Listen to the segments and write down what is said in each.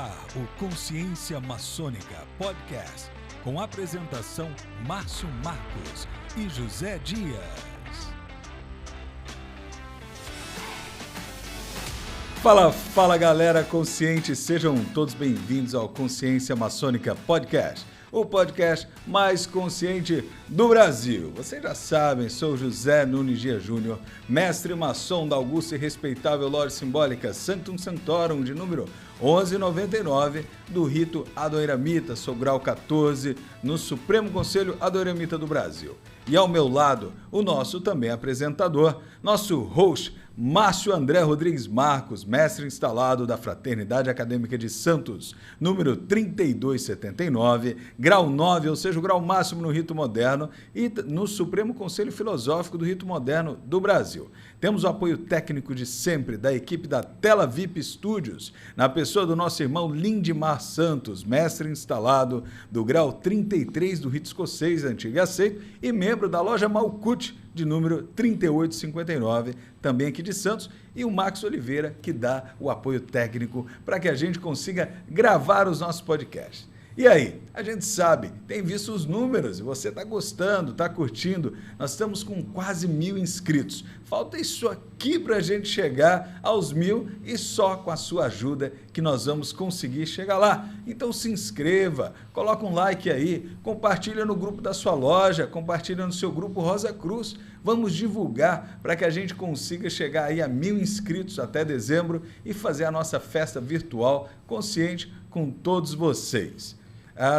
ar, o Consciência Maçônica Podcast, com apresentação Márcio Marcos e José Dias. Fala galera consciente, sejam todos bem-vindos ao Consciência Maçônica Podcast, o podcast mais consciente do Brasil. Vocês já sabem, sou José Nunes Dias Júnior, mestre maçom da augusta e respeitável Loja Simbólica Sanctum Sanctorum de número 1199 do rito Adoiramita, sou grau 14 no Supremo Conselho Adoiramita do Brasil. E ao meu lado, o nosso também apresentador, nosso host, Márcio André Rodrigues Marcos, mestre instalado da Fraternidade Acadêmica de Santos, número 3279, grau 9, ou seja, o grau máximo no rito moderno e no Supremo Conselho Filosófico do Rito Moderno do Brasil. Temos o apoio técnico de sempre da equipe da Tela VIP Studios, na pessoa do nosso irmão Lindimar Santos, mestre instalado do grau 33 do rito escocês antigo e aceito e membro da loja Malkuth, de número 3859, também aqui de Santos, e o Max Oliveira, que dá o apoio técnico para que a gente consiga gravar os nossos podcasts. E aí, a gente sabe, tem visto os números, e você está gostando, está curtindo, nós estamos com quase 1.000 inscritos. Falta isso aqui para a gente chegar aos 1.000 e só com a sua ajuda que nós vamos conseguir chegar lá. Então se inscreva, coloca um like aí, compartilha no grupo da sua loja, compartilha no seu grupo Rosa Cruz. Vamos divulgar para que a gente consiga chegar aí a 1.000 inscritos até dezembro e fazer a nossa festa virtual consciente com todos vocês.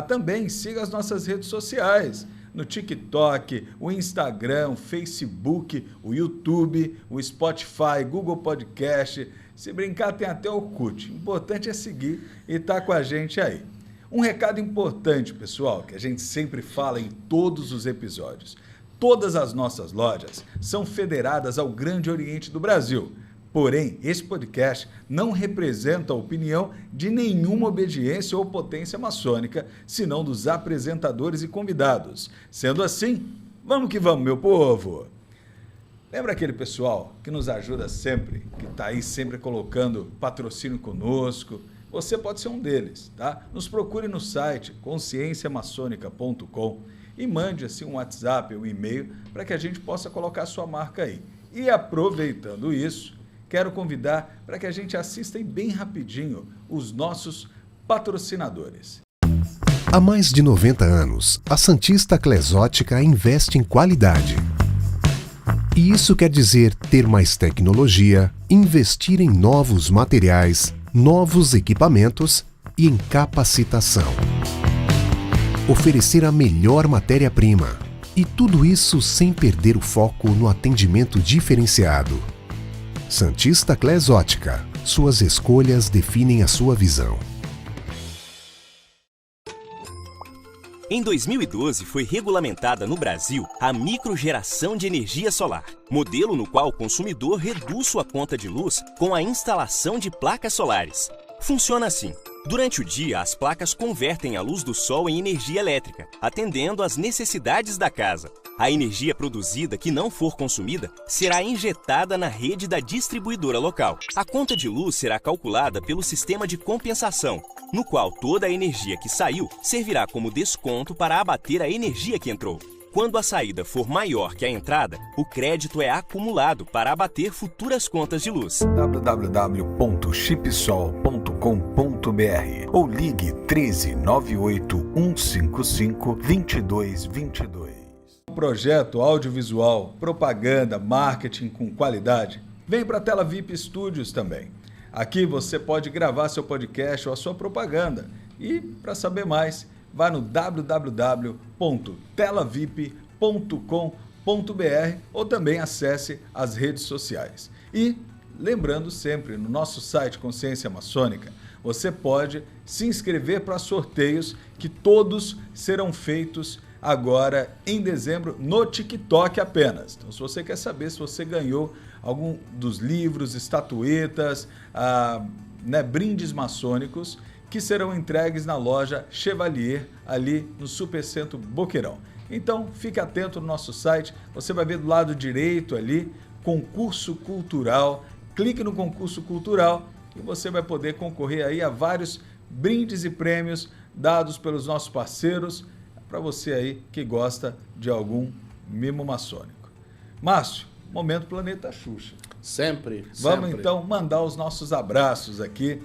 Também siga as nossas redes sociais, no TikTok, o Instagram, o Facebook, o YouTube, o Spotify, Google Podcast. Se brincar, tem até o Orkut. O importante é seguir e estar com a gente aí. Um recado importante, pessoal, que a gente sempre fala em todos os episódios. Todas as nossas lojas são federadas ao Grande Oriente do Brasil. Porém, esse podcast não representa a opinião de nenhuma obediência ou potência maçônica, senão dos apresentadores e convidados. Sendo assim, vamos que vamos, meu povo! Lembra aquele pessoal que nos ajuda sempre, que está aí sempre colocando patrocínio conosco? Você pode ser um deles, tá? Nos procure no site conscienciamaçonica.com e mande assim um WhatsApp ou um e-mail para que a gente possa colocar a sua marca aí. E aproveitando isso, quero convidar para que a gente assista bem rapidinho os nossos patrocinadores. Há mais de 90 anos, a Santista Clesótica investe em qualidade. E isso quer dizer ter mais tecnologia, investir em novos materiais, novos equipamentos e em capacitação. Oferecer a melhor matéria-prima. E tudo isso sem perder o foco no atendimento diferenciado. Santista Clesótica. Suas escolhas definem a sua visão. Em 2012, foi regulamentada no Brasil a microgeração de energia solar, modelo no qual o consumidor reduz sua conta de luz com a instalação de placas solares. Funciona assim. Durante o dia, as placas convertem a luz do sol em energia elétrica, atendendo às necessidades da casa. A energia produzida que não for consumida será injetada na rede da distribuidora local. A conta de luz será calculada pelo sistema de compensação, no qual toda a energia que saiu servirá como desconto para abater a energia que entrou. Quando a saída for maior que a entrada, o crédito é acumulado para abater futuras contas de luz. www.chipsol.com.br ou ligue 13 98 155 2222. Projeto audiovisual, propaganda, marketing com qualidade, vem para a Tela VIP Studios também. Aqui você pode gravar seu podcast ou a sua propaganda. E para saber mais, vá no www.telavip.com.br ou também acesse as redes sociais. E lembrando sempre, no nosso site Consciência Maçônica, você pode se inscrever para sorteios que todos serão feitos agora em dezembro no TikTok apenas. Então, se você quer saber se você ganhou algum dos livros, estatuetas, brindes maçônicos que serão entregues na loja Chevalier, ali no Supercentro Boqueirão. Então, fique atento no nosso site, você vai ver do lado direito ali, concurso cultural, clique no concurso cultural e você vai poder concorrer aí a vários brindes e prêmios dados pelos nossos parceiros, para você aí que gosta de algum mimo maçônico. Márcio, momento Planeta Xuxa. Sempre. Vamos então mandar os nossos abraços aqui.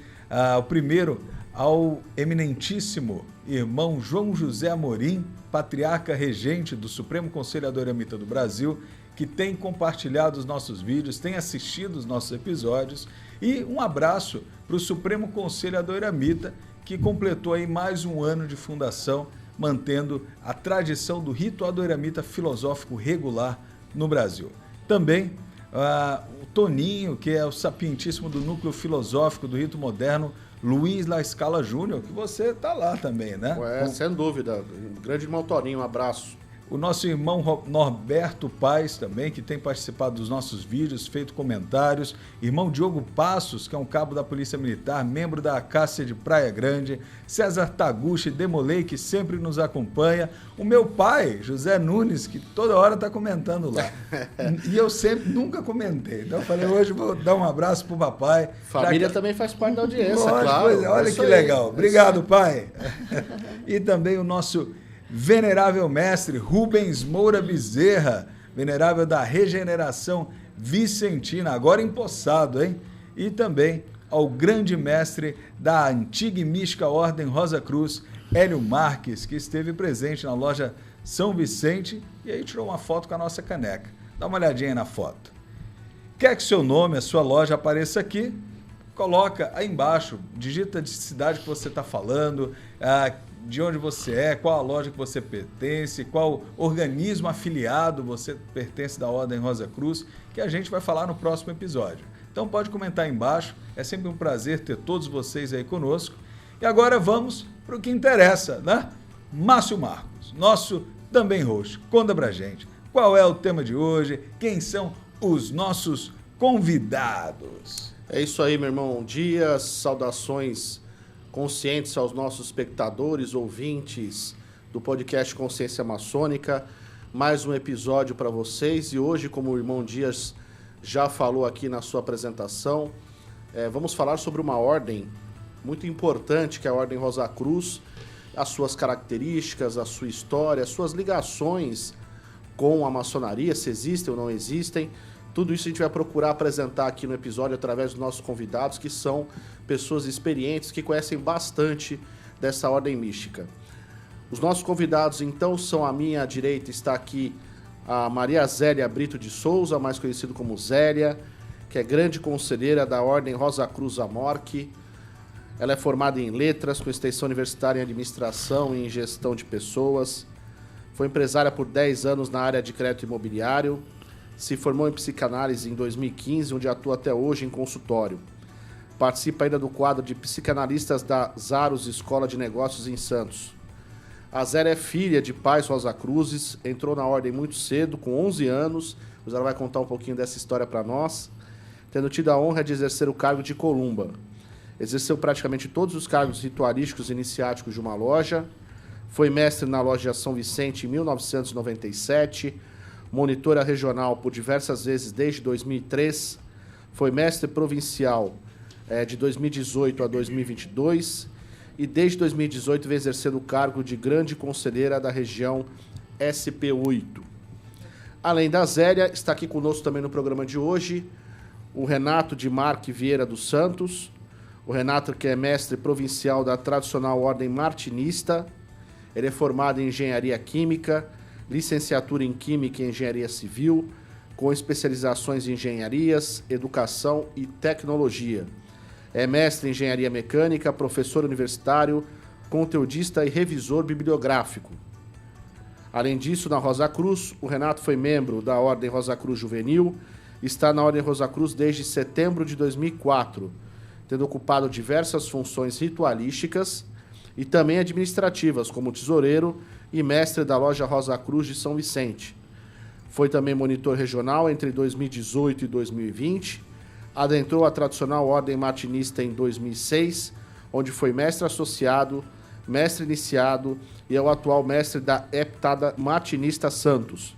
O primeiro ao eminentíssimo irmão João José Amorim, patriarca regente do Supremo Conselho Adoramita do Brasil, que tem compartilhado os nossos vídeos, tem assistido os nossos episódios, e um abraço para o Supremo Conselho Adoramita, que completou aí mais um ano de fundação, mantendo a tradição do rito adoramita filosófico regular no Brasil. Também o Toninho, que é o sapientíssimo do núcleo filosófico do rito moderno, Luiz La Scala Júnior, que você está lá também, né? Sem dúvida. Grande irmão Toninho, um abraço. O nosso irmão Norberto Paes também, que tem participado dos nossos vídeos, feito comentários. Irmão Diogo Passos, que é um cabo da Polícia Militar, membro da Acácia de Praia Grande. César Taguchi Demolei, que sempre nos acompanha. O meu pai, José Nunes, que toda hora está comentando lá. E eu nunca comentei. Então eu falei, hoje vou dar um abraço pro papai. Família também faz parte da audiência, lógico, claro. Olha que legal. Obrigado, pai. E também o nosso venerável mestre Rubens Moura Bezerra, venerável da Regeneração Vicentina, agora empossado, hein? E também ao grande mestre da antiga e mística Ordem Rosa Cruz, Hélio Marques, que esteve presente na loja São Vicente e aí tirou uma foto com a nossa caneca. Dá uma olhadinha aí na foto. Quer que seu nome, a sua loja apareça aqui? Coloca aí embaixo, digita de cidade que você está falando, de onde você é, qual a loja que você pertence, qual organismo afiliado você pertence da Ordem Rosa Cruz, que a gente vai falar no próximo episódio. Então pode comentar aí embaixo, é sempre um prazer ter todos vocês aí conosco. E agora vamos para o que interessa, né? Márcio Marcos, nosso também host, conta pra gente qual é o tema de hoje, quem são os nossos convidados. É isso aí, meu irmão. Bom dia, saudações conscientes aos nossos espectadores, ouvintes do podcast Consciência Maçônica. Mais um episódio para vocês e hoje, como o irmão Dias já falou aqui na sua apresentação, vamos falar sobre uma ordem muito importante, que é a Ordem Rosa Cruz, as suas características, a sua história, as suas ligações com a maçonaria, se existem ou não existem. Tudo isso a gente vai procurar apresentar aqui no episódio através dos nossos convidados, que são pessoas experientes, que conhecem bastante dessa ordem mística. Os nossos convidados, então, são à minha direita, está aqui a Maria Zélia Brito de Souza, mais conhecido como Zélia, que é grande conselheira da Ordem Rosa Cruz Amorque. Ela é formada em letras, com extensão universitária em administração e em gestão de pessoas. Foi empresária por 10 anos na área de crédito imobiliário. Se formou em psicanálise em 2015, onde atua até hoje em consultório. Participa ainda do quadro de psicanalistas da Zaros Escola de Negócios em Santos. A Zélia é filha de pais Rosa Cruzes, entrou na ordem muito cedo, com 11 anos. Ela vai contar um pouquinho dessa história para nós. Tendo tido a honra de exercer o cargo de columba. Exerceu praticamente todos os cargos ritualísticos e iniciáticos de uma loja. Foi mestre na loja São Vicente em 1997. Monitora regional por diversas vezes desde 2003, foi mestre provincial de 2018 a 2022 e desde 2018 vem exercendo o cargo de grande conselheira da região SP8. Além da Zélia, está aqui conosco também no programa de hoje o Renato de Marque Vieira dos Santos, o Renato que é mestre provincial da tradicional Ordem Martinista, ele é formado em Engenharia Química, licenciatura em Química e Engenharia Civil, com especializações em Engenharias, Educação e Tecnologia. É mestre em Engenharia Mecânica, professor universitário, conteudista e revisor bibliográfico. Além disso, na Rosa Cruz, o Renato foi membro da Ordem Rosa Cruz Juvenil, está na Ordem Rosa Cruz desde setembro de 2004, tendo ocupado diversas funções ritualísticas e também administrativas, como tesoureiro e mestre da loja Rosa Cruz de São Vicente. Foi também monitor regional entre 2018 e 2020, adentrou a tradicional Ordem Martinista em 2006, onde foi mestre associado, mestre iniciado e é o atual mestre da Heptada Martinista Santos.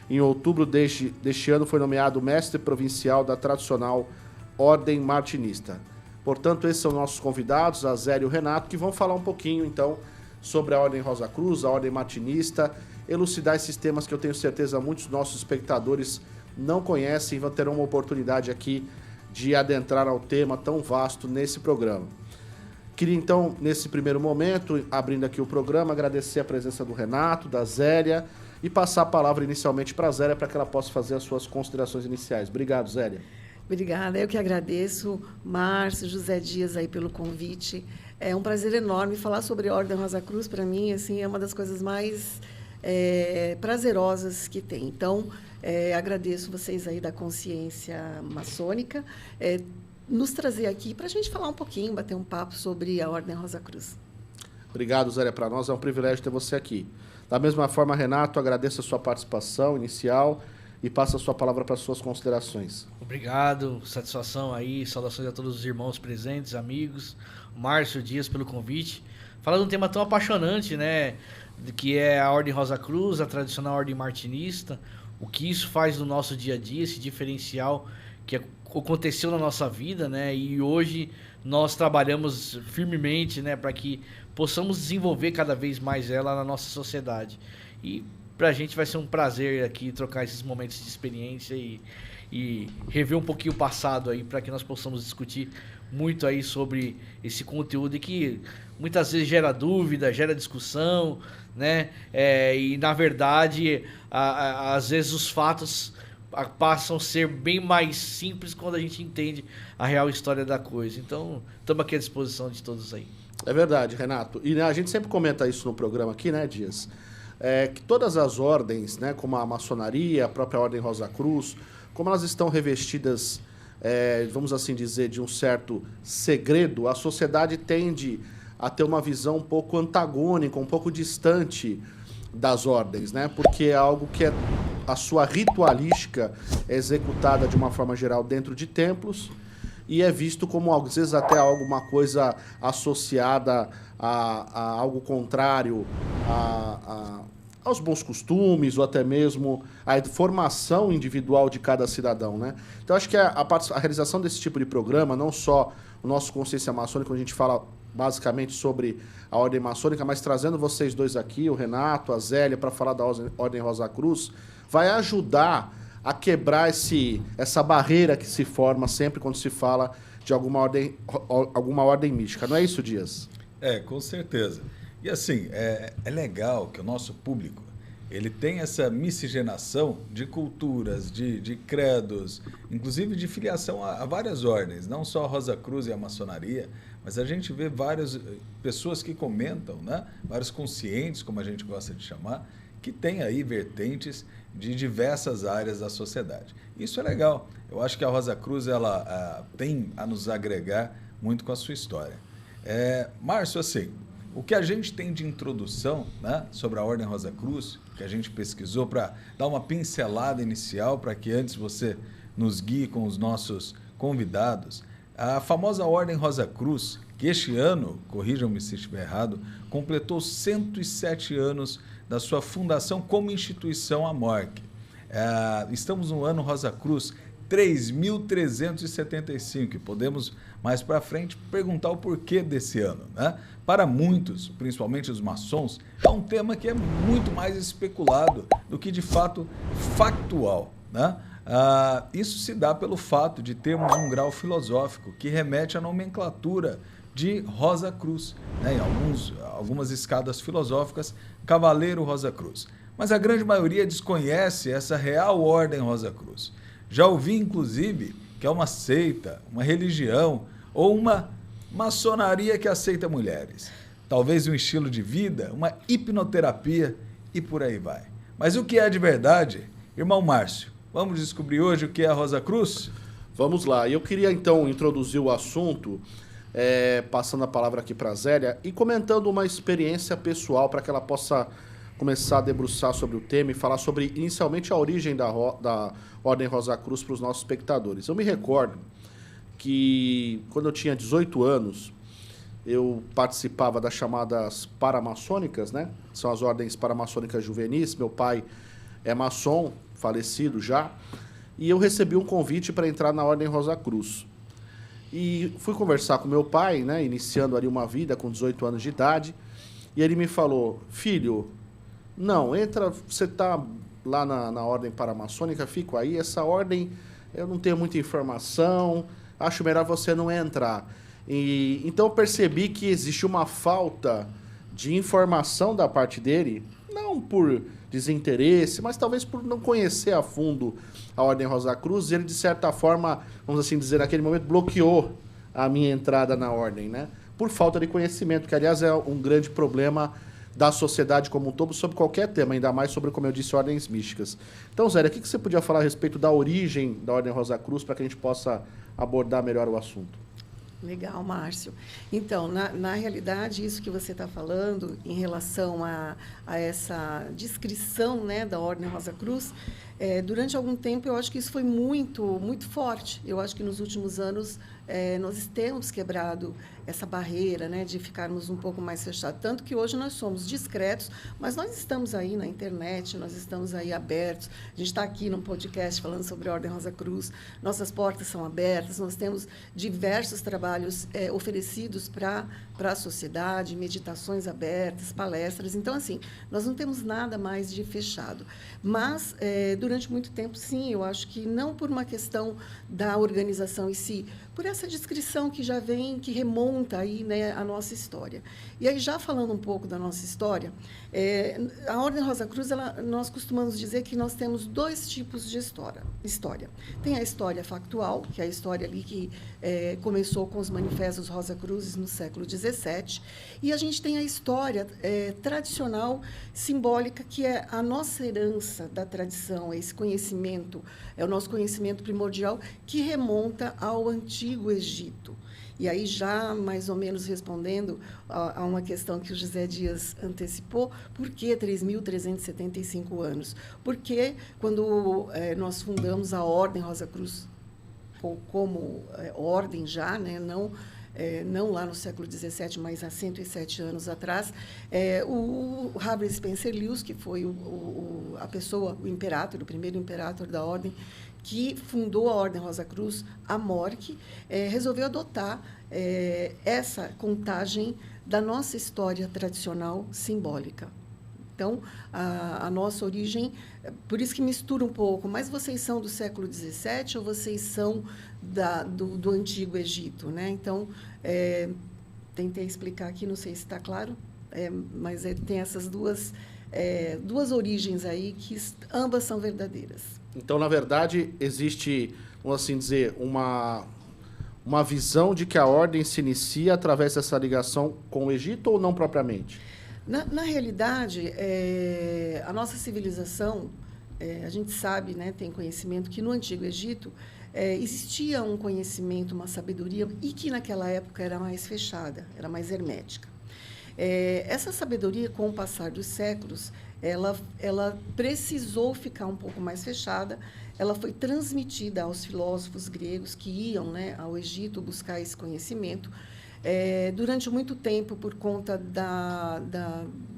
Em outubro deste ano foi nomeado mestre provincial da tradicional Ordem Martinista. Portanto, esses são nossos convidados, a Zélia e o Renato, que vão falar um pouquinho, então, sobre a Ordem Rosa Cruz, a Ordem Martinista, elucidar esses temas que eu tenho certeza muitos nossos espectadores não conhecem e vão ter uma oportunidade aqui de adentrar ao tema tão vasto nesse programa. Queria, então, nesse primeiro momento, abrindo aqui o programa, agradecer a presença do Renato, da Zélia, e passar a palavra inicialmente para a Zélia para que ela possa fazer as suas considerações iniciais. Obrigado, Zélia. Obrigada, eu que agradeço, Márcio, José Dias, aí pelo convite. É um prazer enorme falar sobre a Ordem Rosa Cruz. Para mim, assim, é uma das coisas mais prazerosas que tem. Então, agradeço vocês aí da Consciência Maçônica, nos trazer aqui para a gente falar um pouquinho, bater um papo sobre a Ordem Rosa Cruz. Obrigado, Zélia. Para nós é um privilégio ter você aqui. Da mesma forma, Renato, agradeço a sua participação inicial e passo a sua palavra para as suas considerações. Obrigado, satisfação aí, saudações a todos os irmãos presentes, amigos, Márcio Dias pelo convite. Falar de um tema tão apaixonante, né, que é a Ordem Rosa Cruz, a tradicional Ordem Martinista, o que isso faz no nosso dia a dia, esse diferencial que aconteceu na nossa vida, né, e hoje nós trabalhamos firmemente, né, para que possamos desenvolver cada vez mais ela na nossa sociedade. E para a gente vai ser um prazer aqui trocar esses momentos de experiência e rever um pouquinho o passado aí, para que nós possamos discutir muito aí sobre esse conteúdo que muitas vezes gera dúvida, gera discussão, né? E na verdade, às vezes os fatos passam a ser bem mais simples quando a gente entende a real história da coisa. Então, estamos aqui à disposição de todos aí. É verdade, Renato. E a gente sempre comenta isso no programa aqui, né, Dias? Que todas as ordens, né, como a maçonaria, a própria Ordem Rosa Cruz, como elas estão revestidas, vamos assim dizer, de um certo segredo, a sociedade tende a ter uma visão um pouco antagônica, um pouco distante das ordens, né? Porque é algo que a sua ritualística é executada de uma forma geral dentro de templos e é visto como, às vezes, até alguma coisa associada a algo contrário aos bons costumes ou até mesmo à formação individual de cada cidadão, né? Então, acho que a realização desse tipo de programa, não só o nosso Consciência Maçônica, quando a gente fala basicamente sobre a Ordem Maçônica, mas trazendo vocês dois aqui, o Renato, a Zélia, para falar da Ordem Rosa Cruz, vai ajudar a quebrar essa barreira que se forma sempre quando se fala de alguma ordem mística. Não é isso, Dias? Com certeza. E assim, é legal que o nosso público ele tem essa miscigenação de culturas, de credos, inclusive de filiação a várias ordens, não só a Rosa Cruz e a maçonaria, mas a gente vê várias pessoas que comentam, né? Vários conscientes, como a gente gosta de chamar, que tem aí vertentes de diversas áreas da sociedade. Isso é legal. Eu acho que a Rosa Cruz ela tem a nos agregar muito com a sua história. Márcio, assim, o que a gente tem de introdução, né, sobre a Ordem Rosa Cruz, que a gente pesquisou para dar uma pincelada inicial, para que antes você nos guie com os nossos convidados, a famosa Ordem Rosa Cruz, que este ano, corrijam-me se estiver errado, completou 107 anos da sua fundação como instituição AMORC. Estamos no ano Rosa Cruz 3.375, e podemos mais para frente perguntar o porquê desse ano, né? Para muitos, principalmente os maçons, é um tema que é muito mais especulado do que de fato factual, né? Isso se dá pelo fato de termos um grau filosófico que remete à nomenclatura de Rosa Cruz, né? Em algumas escadas filosóficas, Cavaleiro Rosa Cruz. Mas a grande maioria desconhece essa real Ordem Rosa Cruz. Já ouvi, inclusive, que é uma seita, uma religião ou uma maçonaria que aceita mulheres. Talvez um estilo de vida, uma hipnoterapia e por aí vai. Mas o que é de verdade? Irmão Márcio, vamos descobrir hoje o que é a Rosa Cruz? Vamos lá. Eu queria, então, introduzir o assunto, passando a palavra aqui para a Zélia e comentando uma experiência pessoal para que ela possa começar a debruçar sobre o tema e falar sobre, inicialmente, a origem da Ordem Rosa Cruz para os nossos espectadores. Eu me recordo que, quando eu tinha 18 anos, eu participava das chamadas paramaçônicas, né? São as ordens paramaçônicas juvenis. Meu pai é maçom, falecido já, e eu recebi um convite para entrar na Ordem Rosa Cruz. E fui conversar com meu pai, né, iniciando ali uma vida com 18 anos de idade, e ele me falou, filho, não, entra, você está lá na ordem paramaçônica, fico aí, essa ordem eu não tenho muita informação, acho melhor você não entrar. E, então eu percebi que existe uma falta de informação da parte dele, não por desinteresse, mas talvez por não conhecer a fundo a Ordem Rosa Cruz, ele de certa forma, vamos assim dizer, naquele momento bloqueou a minha entrada na ordem, né? Por falta de conhecimento, que aliás é um grande problema da sociedade como um todo sobre qualquer tema, ainda mais sobre, como eu disse, ordens místicas. Então, Zélia, o que você podia falar a respeito da origem da Ordem Rosa Cruz para que a gente possa abordar melhor o assunto? Legal, Márcio. Então, na realidade, isso que você está falando em relação a essa descrição, né, da Ordem Rosa Cruz, durante algum tempo eu acho que isso foi muito, muito forte. Eu acho que nos últimos anos nós temos quebrado essa barreira, né, de ficarmos um pouco mais fechados. Tanto que hoje nós somos discretos, mas nós estamos aí na internet, nós estamos aí abertos. A gente está aqui num podcast falando sobre a Ordem Rosa Cruz. Nossas portas são abertas, nós temos diversos trabalhos oferecidos para a sociedade, meditações abertas, palestras. Então, assim, nós não temos nada mais de fechado. Mas, durante muito tempo, sim, eu acho que não por uma questão da organização em si, por essa descrição que já vem, que remonta aí, né, a nossa história. E aí, já falando um pouco da nossa história, a Ordem Rosa Cruz, nós costumamos dizer que nós temos dois tipos de história. Tem a história factual, que é a história ali que começou com os manifestos Rosa Cruzes no século XVII, e a gente tem a história tradicional, simbólica, que é a nossa herança da tradição, esse conhecimento, é o nosso conhecimento primordial, que remonta ao Antigo Egito. E aí, já mais ou menos respondendo a uma questão que o José Dias antecipou, por que 3.375 anos? Porque quando nós fundamos a Ordem Rosa Cruz como ordem já, né, não lá no século XVII, mas há 107 anos atrás, o Harvey Spencer Lewis, que foi a pessoa, o primeiro imperator da ordem, que fundou a Ordem Rosa Cruz, a MORC, resolveu adotar essa contagem da nossa história tradicional simbólica. Então, a nossa origem, por isso que mistura um pouco, mas vocês são do século XVII ou vocês são do Antigo Egito, né? Então, tentei explicar aqui, não sei se está claro, mas tem essas duas origens aí, que ambas são verdadeiras. Então, na verdade, existe, vamos assim dizer, uma visão de que a ordem se inicia através dessa ligação com o Egito ou não propriamente? Na realidade, a nossa civilização, a gente sabe, né, tem conhecimento que no Antigo Egito existia um conhecimento, uma sabedoria, e que naquela época era mais fechada, era mais hermética. Essa sabedoria, com o passar dos séculos, ela precisou ficar um pouco mais fechada, ela foi transmitida aos filósofos gregos que iam, né, ao Egito buscar esse conhecimento. Durante muito tempo, por conta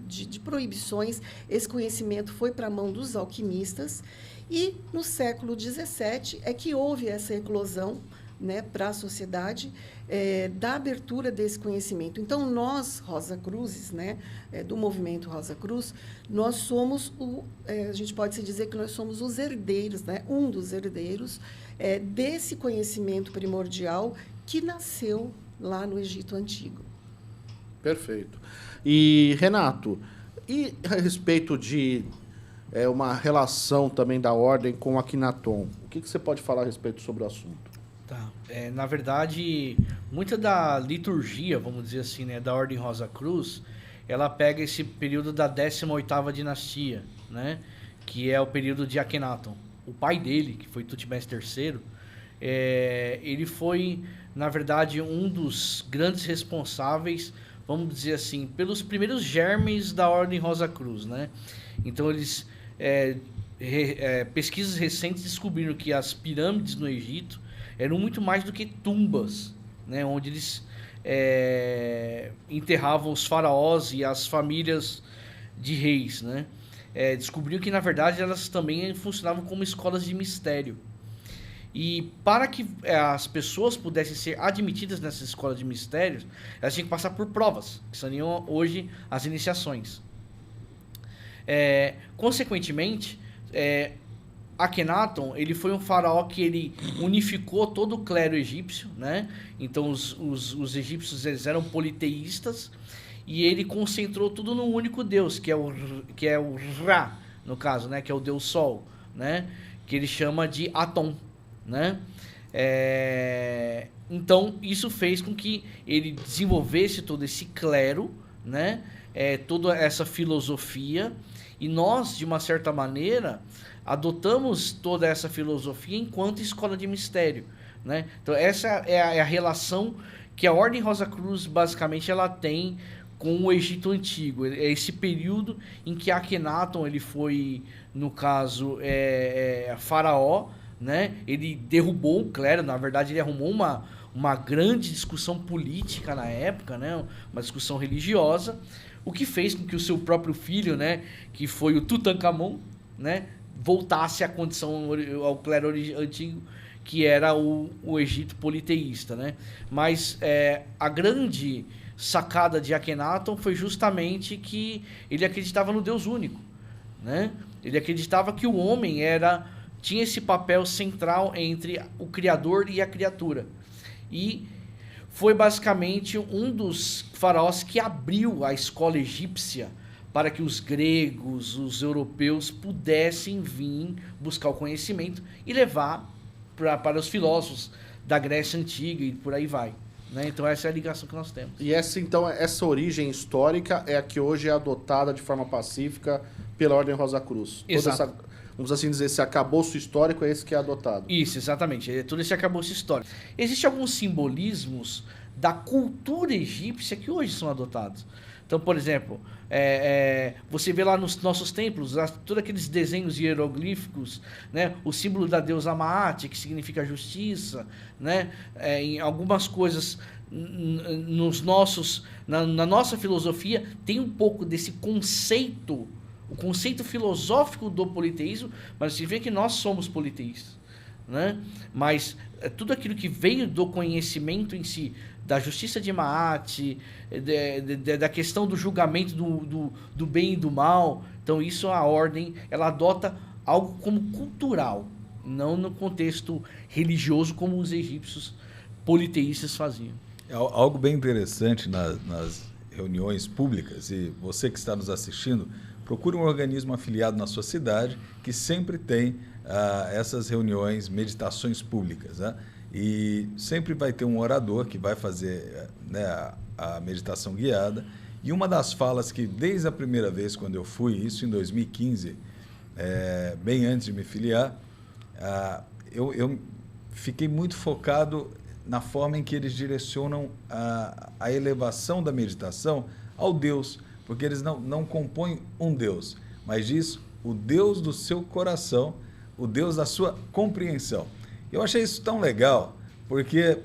de proibições, esse conhecimento foi para a mão dos alquimistas, e no século XVII é que houve essa eclosão, né, para a sociedade, da abertura desse conhecimento. Então, nós, Rosa Cruzes, né, do movimento Rosa Cruz, nós somos, a gente pode se dizer que nós somos os herdeiros, né, um dos herdeiros desse conhecimento primordial que nasceu lá no Egito Antigo. Perfeito. E, Renato, e a respeito de uma relação também da ordem com Akhenaton, o que você pode falar a respeito sobre o assunto? Tá. Na verdade, muita da liturgia, vamos dizer assim, né, da Ordem Rosa Cruz, ela pega esse período da 18ª dinastia, né, que é o período de Akhenaton. O pai dele, que foi Thutmose III, ele foi, na verdade, um dos grandes responsáveis, vamos dizer assim, pelos primeiros germes da Ordem Rosa Cruz, né? Então, eles pesquisas recentes descobriram que as pirâmides no Egito eram muito mais do que tumbas, né, onde eles enterravam os faraós e as famílias de reis, né? Descobriu que, na verdade, elas também funcionavam como escolas de mistério. E para que as pessoas pudessem ser admitidas nessa escola de mistérios, elas tinham que passar por provas, que seriam hoje as iniciações. Consequentemente, Akhenaton, ele foi um faraó que ele unificou todo o clero egípcio, né? Então os egípcios, eles eram politeístas, e ele concentrou tudo num único deus, que é o Ra, no caso, né? Que é o deus Sol, né? Que ele chama de Aton, né? Então isso fez com que ele desenvolvesse todo esse clero, né? Toda essa filosofia, e nós, de uma certa maneira, adotamos toda essa filosofia enquanto escola de mistério, né? Então essa é a relação que a Ordem Rosa Cruz basicamente ela tem com o Egito Antigo. É esse período em que Akhenaton ele foi, no caso, faraó, né? Ele derrubou o clero, na verdade ele arrumou uma grande discussão política na época, né? Uma discussão religiosa, o que fez com que o seu próprio filho, né? Que foi o Tutankhamon, né? Voltasse à condição, ao clero antigo, que era o Egito politeísta, né? Mas a grande sacada de Akhenaton foi justamente que ele acreditava no Deus único, né? Ele acreditava que o homem tinha esse papel central entre o Criador e a criatura. E foi basicamente um dos faraós que abriu a escola egípcia para que os gregos, os europeus pudessem vir buscar o conhecimento e levar para os filósofos da Grécia Antiga e por aí vai, né? Então essa é a ligação que nós temos. E essa origem histórica é a que hoje é adotada de forma pacífica pela Ordem Rosa Cruz. Exato. Vamos assim dizer, esse arcabouço histórico é esse que é adotado. Isso, exatamente. Todo esse arcabouço histórico. Existem alguns simbolismos da cultura egípcia que hoje são adotados. Então, por exemplo, você vê lá nos nossos templos, todos aqueles desenhos hieroglíficos, né? O símbolo da deusa Maat, que significa justiça, né? Em algumas coisas, na nossa filosofia, tem um pouco desse conceito, o conceito filosófico do politeísmo, mas você vê que nós somos politeístas, né? Mas tudo aquilo que veio do conhecimento em si, da justiça de Maat, da questão do julgamento do bem e do mal, então isso a ordem ela adota algo como cultural, não no contexto religioso como os egípcios politeístas faziam. É algo bem interessante nas reuniões públicas, e você que está nos assistindo, procure um organismo afiliado na sua cidade que sempre tem essas reuniões, meditações públicas, né? E sempre vai ter um orador que vai fazer, né, a meditação guiada. E uma das falas que, desde a primeira vez, quando eu fui, isso em 2015, bem antes de me filiar, eu fiquei muito focado na forma em que eles direcionam a elevação da meditação ao Deus, porque eles não compõem um Deus, mas diz o Deus do seu coração, o Deus da sua compreensão. Eu achei isso tão legal, porque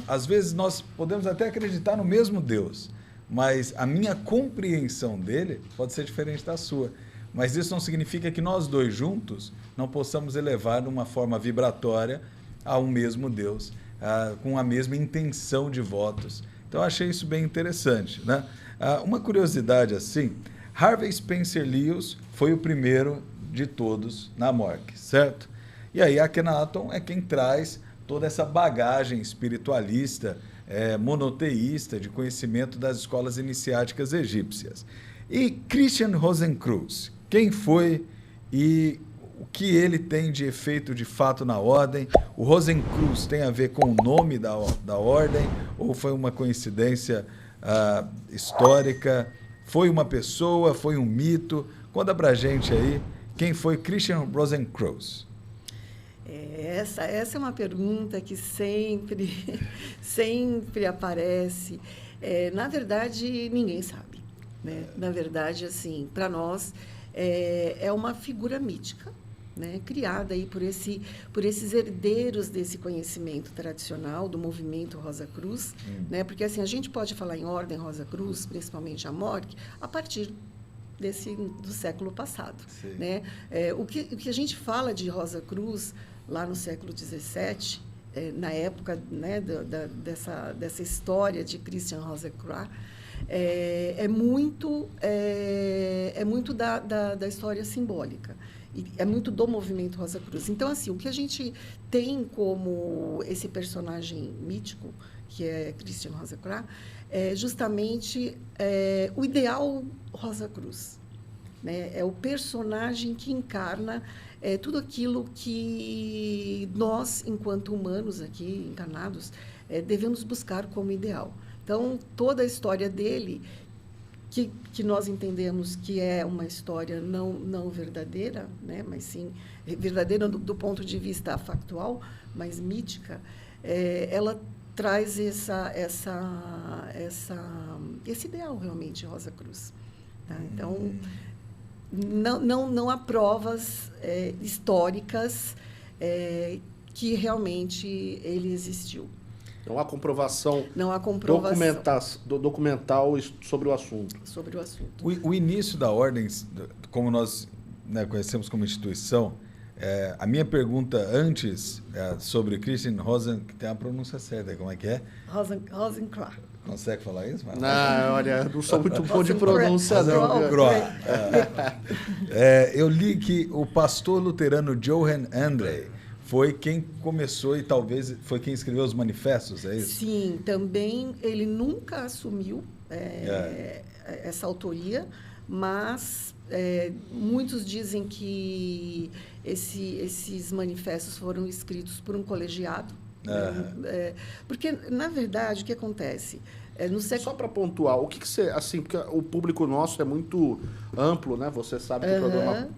às vezes nós podemos até acreditar no mesmo Deus, mas a minha compreensão dele pode ser diferente da sua. Mas isso não significa que nós dois juntos não possamos elevar de uma forma vibratória a um mesmo Deus, com a mesma intenção de votos. Então eu achei isso bem interessante, né? Uma curiosidade assim, Harvey Spencer Lewis foi o primeiro de todos na morgue, certo? E aí Akhenaton é quem traz toda essa bagagem espiritualista, monoteísta, de conhecimento das escolas iniciáticas egípcias. E Christian Rosenkreuz, quem foi e o que ele tem de efeito de fato na ordem? O Rosenkreuz tem a ver com o nome da ordem ou foi uma coincidência histórica? Foi uma pessoa? Foi um mito? Conta pra gente aí quem foi Christian Rosenkreuz. Essa é uma pergunta que sempre aparece. Na verdade, ninguém sabe, né? Na verdade, assim, para nós, é uma figura mítica, né? Criada aí por esses herdeiros desse conhecimento tradicional do movimento Rosa Cruz, né? Porque assim, a gente pode falar em Ordem Rosa Cruz, principalmente a morgue, a partir do século passado, né? O que a gente fala de Rosa Cruz lá no século XVII, na época, né, dessa história de Christian Rosenkreuz, é muito da história simbólica. E é muito do movimento Rosa Cruz. Então, assim, o que a gente tem como esse personagem mítico, que é Christian Rosenkreuz, é justamente o ideal Rosa Cruz. Né? É o personagem que encarna tudo aquilo que nós, enquanto humanos aqui encarnados, devemos buscar como ideal. Então, toda a história dele, que nós entendemos que é uma história não verdadeira, né? Mas sim verdadeira do ponto de vista factual, mas mítica, ela traz esse ideal realmente, Rosa Cruz. Tá? Então, não há provas históricas que realmente ele existiu. Não há comprovação, documental sobre o assunto. Sobre o assunto. O início da ordem, como nós, né, conhecemos como instituição, a minha pergunta antes sobre Christian Rosenkreuz, que tem a pronúncia certa, como é que é? Rosenkreuz. Consegue falar isso? Não, olha, não sou muito bom de pronúncia, não. Eu li que o pastor luterano Johann André foi quem começou e talvez foi quem escreveu os manifestos, é isso? Sim, também ele nunca assumiu essa autoria, mas muitos dizem que esses manifestos foram escritos por um colegiado. Porque, na verdade, o que acontece? Só para pontuar, o que você... Assim, porque o público nosso é muito amplo, né? Você sabe que o programa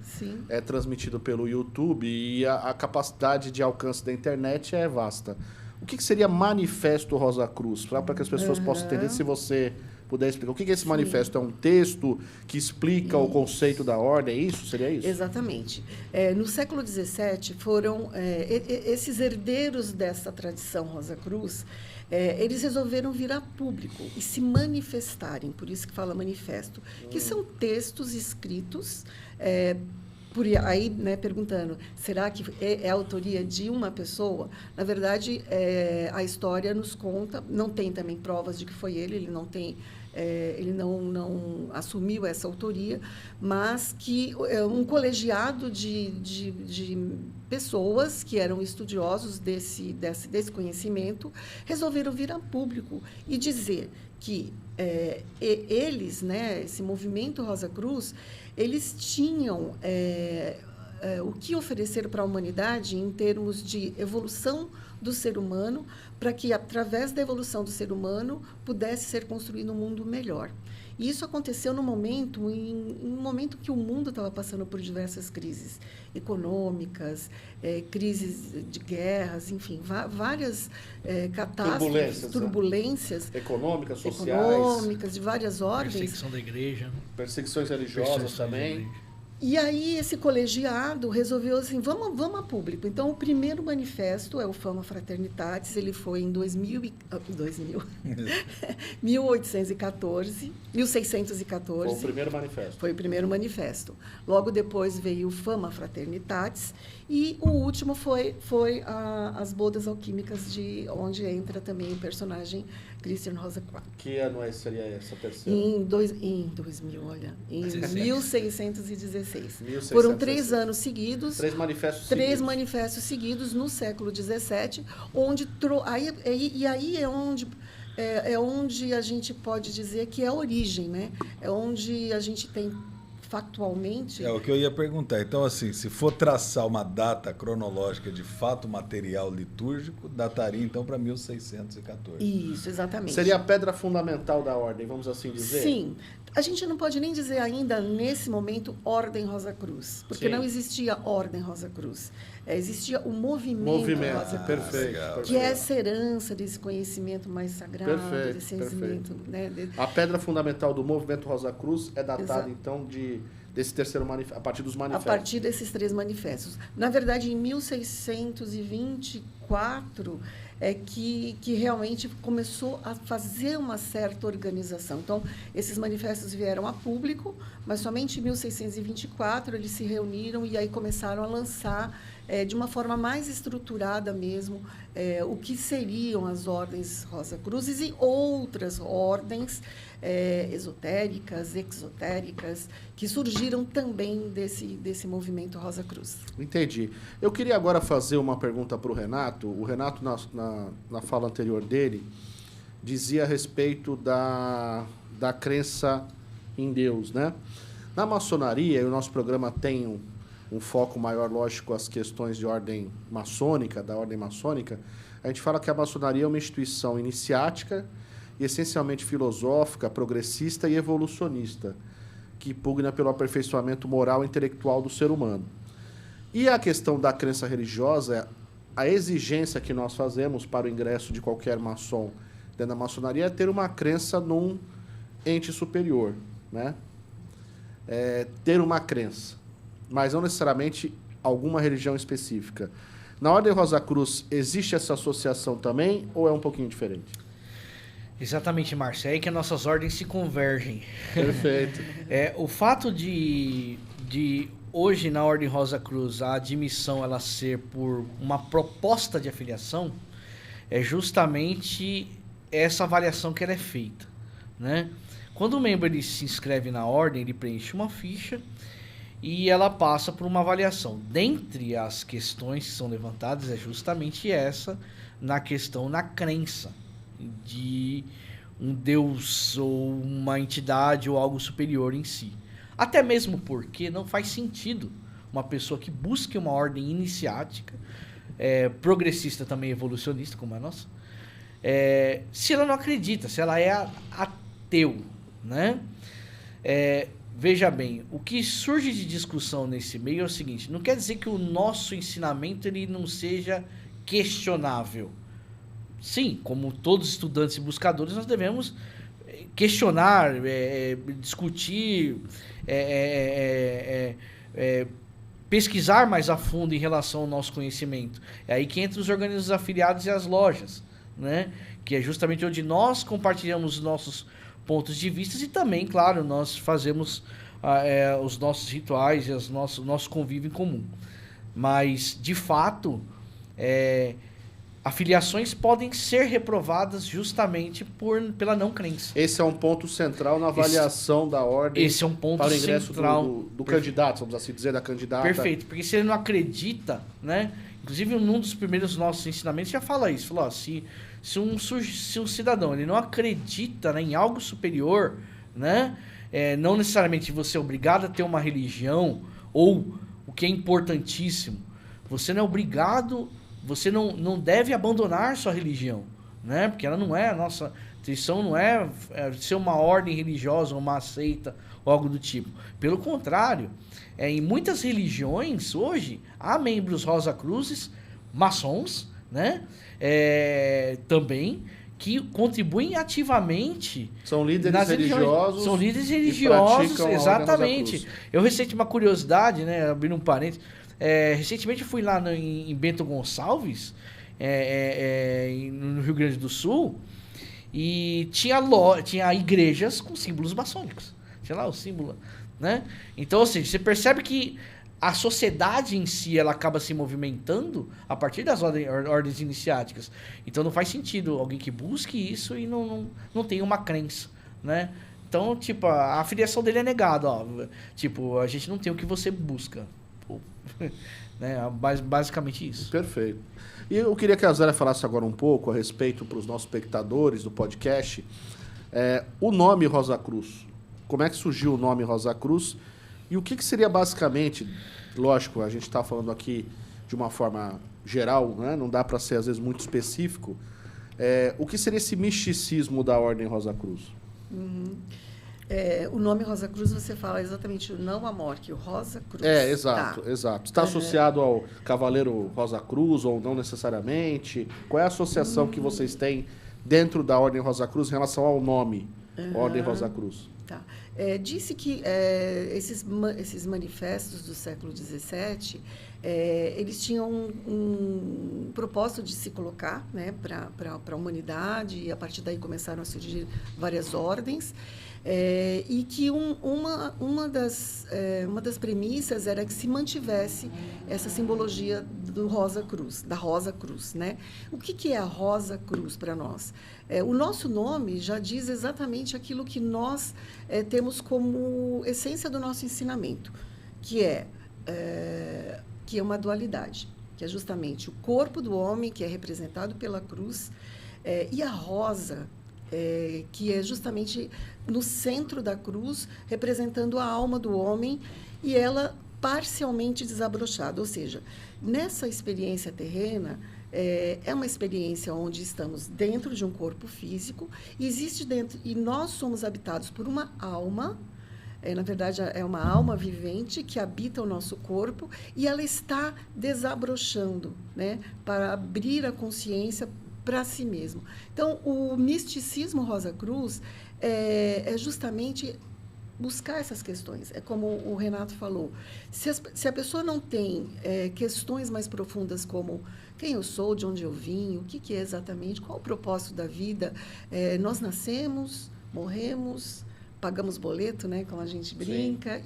é transmitido pelo YouTube e a capacidade de alcance da internet é vasta. O que seria Manifesto Rosa Cruz? Para que as pessoas possam entender, se você puder explicar. O que é esse manifesto? É um texto que explica o conceito da ordem? É isso? Seria isso? Exatamente. No século XVII, foram esses herdeiros dessa tradição Rosa Cruz, eles resolveram vir a público e se manifestarem, por isso que fala manifesto, que são textos escritos, por aí, né, perguntando, será que é a autoria de uma pessoa? Na verdade, a história nos conta, não tem também provas de que foi ele não tem... ele não assumiu essa autoria, mas que um colegiado de pessoas que eram estudiosos desse conhecimento resolveram vir a público e dizer que eles, né, esse movimento Rosa Cruz, eles tinham o que oferecer para a humanidade em termos de evolução do ser humano, para que, através da evolução do ser humano, pudesse ser construído um mundo melhor. E isso aconteceu em um momento que o mundo estava passando por diversas crises econômicas, crises de guerras, enfim, várias catástrofes, turbulências econômicas, sociais, de várias ordens. Perseguição da igreja. Perseguições religiosas também. E aí esse colegiado resolveu assim, vamos a público. Então, o primeiro manifesto é o Fama Fraternitatis, ele foi em 1614. Foi o primeiro manifesto. Foi o primeiro manifesto. Logo depois veio o Fama Fraternitatis e o último foi as bodas alquímicas, onde entra também o personagem Christian Rosenkreuz. Que ano seria essa terceira? Em 2000, olha. Em 1616. Foram 3 anos seguidos. 3 manifestos seguidos. 3 seguidos. manifestos seguidos no século XVII, onde aí é onde a gente pode dizer que é a origem, né? É onde a gente tem factualmente... É o que eu ia perguntar. Então, assim, se for traçar uma data cronológica de fato material litúrgico, dataria, então, para 1614. Isso, exatamente. Seria a pedra fundamental da ordem, vamos assim dizer? Sim. A gente não pode nem dizer ainda, nesse momento, Ordem Rosa Cruz, porque não existia Ordem Rosa Cruz. Existia o movimento Rosa Cruz, perfeito. Que é essa herança desse conhecimento mais sagrado, desse conhecimento... Né, A pedra fundamental do movimento Rosa Cruz é datada, então, desse terceiro manifesto, a partir dos manifestos. A partir desses 3 manifestos. Na verdade, em 1624... que realmente começou a fazer uma certa organização. Então, esses manifestos vieram a público, mas somente em 1624 eles se reuniram e aí começaram a lançar de uma forma mais estruturada mesmo, o que seriam as ordens Rosa Cruzes e outras ordens esotéricas, exotéricas, que surgiram também desse movimento Rosa Cruz. Entendi. Eu queria agora fazer uma pergunta para o Renato. O Renato, na fala anterior dele, dizia a respeito da crença em Deus, né? Na maçonaria, e o nosso programa tem um foco maior, lógico, as questões de ordem maçônica, da ordem maçônica, a gente fala que a maçonaria é uma instituição iniciática e essencialmente filosófica, progressista e evolucionista, que pugna pelo aperfeiçoamento moral e intelectual do ser humano. E a questão da crença religiosa, a exigência que nós fazemos para o ingresso de qualquer maçom dentro da maçonaria é ter uma crença num ente superior, né? Ter uma crença, mas não necessariamente alguma religião específica. Na Ordem Rosa Cruz, existe essa associação também ou é um pouquinho diferente? Exatamente, Márcio. É aí que as nossas ordens se convergem. Perfeito. O fato de hoje, na Ordem Rosa Cruz, a admissão ela ser por uma proposta de afiliação é justamente essa avaliação que ela é feita, né? Quando o membro ele se inscreve na ordem, ele preenche uma ficha e ela passa por uma avaliação. Dentre as questões que são levantadas é justamente essa, na questão, na crença de um Deus ou uma entidade ou algo superior em si. Até mesmo porque não faz sentido uma pessoa que busque uma ordem iniciática, progressista também, evolucionista, como a nossa, se ela não acredita, se ela é ateu, né? Veja bem, o que surge de discussão nesse meio é o seguinte: não quer dizer que o nosso ensinamento ele não seja questionável. Sim, como todos estudantes e buscadores, nós devemos questionar, discutir, pesquisar mais a fundo em relação ao nosso conhecimento. É aí que entra os organismos afiliados e as lojas, né? Que é justamente onde nós compartilhamos os nossos pontos de vista e também, claro, nós fazemos os nossos rituais e o nosso convívio em comum. Mas, de fato, afiliações podem ser reprovadas justamente pela não crença. Esse é um ponto central na avaliação da ordem. Esse é um ponto para o ingresso central do candidato, vamos assim dizer, da candidata. Perfeito, porque se ele não acredita, né? Inclusive, num dos primeiros nossos ensinamentos já fala isso. Falou, se um cidadão ele não acredita, né, em algo superior, né? Não necessariamente você é obrigado a ter uma religião, ou, o que é importantíssimo, você não é obrigado, você não deve abandonar sua religião, né? Porque ela não é, a nossa intenção não é ser uma ordem religiosa, uma seita, ou algo do tipo. Pelo contrário, em muitas religiões, hoje, há membros Rosa Cruzes, maçons, né? Também, que contribuem ativamente. São líderes religiosos. São líderes religiosos, exatamente. Eu recentemente, uma curiosidade, né? Abrindo um parênteses. Recentemente eu fui lá em Bento Gonçalves, no Rio Grande do Sul, e tinha igrejas com símbolos maçônicos. Tinha lá o símbolo, né? Então, ou seja, você percebe que a sociedade em si ela acaba se movimentando a partir das ordens iniciáticas. Então não faz sentido alguém que busque isso e não tem uma crença, né? Então, tipo, a afiliação dele é negada, ó. Tipo, a gente não tem o que você busca. Né? Basicamente isso. Perfeito. E eu queria que a Zélia falasse agora um pouco a respeito para os nossos espectadores do podcast, o nome Rosa Cruz. Como é que surgiu o nome Rosa Cruz? E o que seria basicamente, lógico, a gente está falando aqui de uma forma geral, né? Não dá para ser às vezes muito específico. O que seria esse misticismo da Ordem Rosa Cruz? O nome Rosa Cruz, você fala exatamente o não a morte, o Rosa Cruz. Exato, tá. Exato. Está associado ao Cavaleiro Rosa Cruz ou não necessariamente? Qual é a associação que vocês têm dentro da Ordem Rosa Cruz em relação ao nome Ordem Rosa Cruz? Tá. Disse que esses manifestos do século XVII, eles tinham um propósito de se colocar, né, para a humanidade, e a partir daí começaram a surgir várias ordens. E que uma das premissas era que se mantivesse essa simbologia do Rosa Cruz, da Rosa Cruz, né? O que é a Rosa Cruz para nós? O nosso nome já diz exatamente aquilo que nós temos como essência do nosso ensinamento, que é uma dualidade, que é justamente o corpo do homem, que é representado pela cruz, e a rosa, que é justamente no centro da cruz, representando a alma do homem, e ela parcialmente desabrochada. Ou seja, nessa experiência terrena, é uma experiência onde estamos dentro de um corpo físico, e nós somos habitados por uma alma. Na verdade, é uma alma vivente que habita o nosso corpo, e ela está desabrochando, né, para abrir a consciência para si mesmo. Então, o misticismo Rosa Cruz é justamente buscar essas questões. É como o Renato falou, se a pessoa não tem questões mais profundas como quem eu sou, de onde eu vim, o que é exatamente, qual o propósito da vida, nós nascemos, morremos, pagamos boleto, né, como a gente brinca,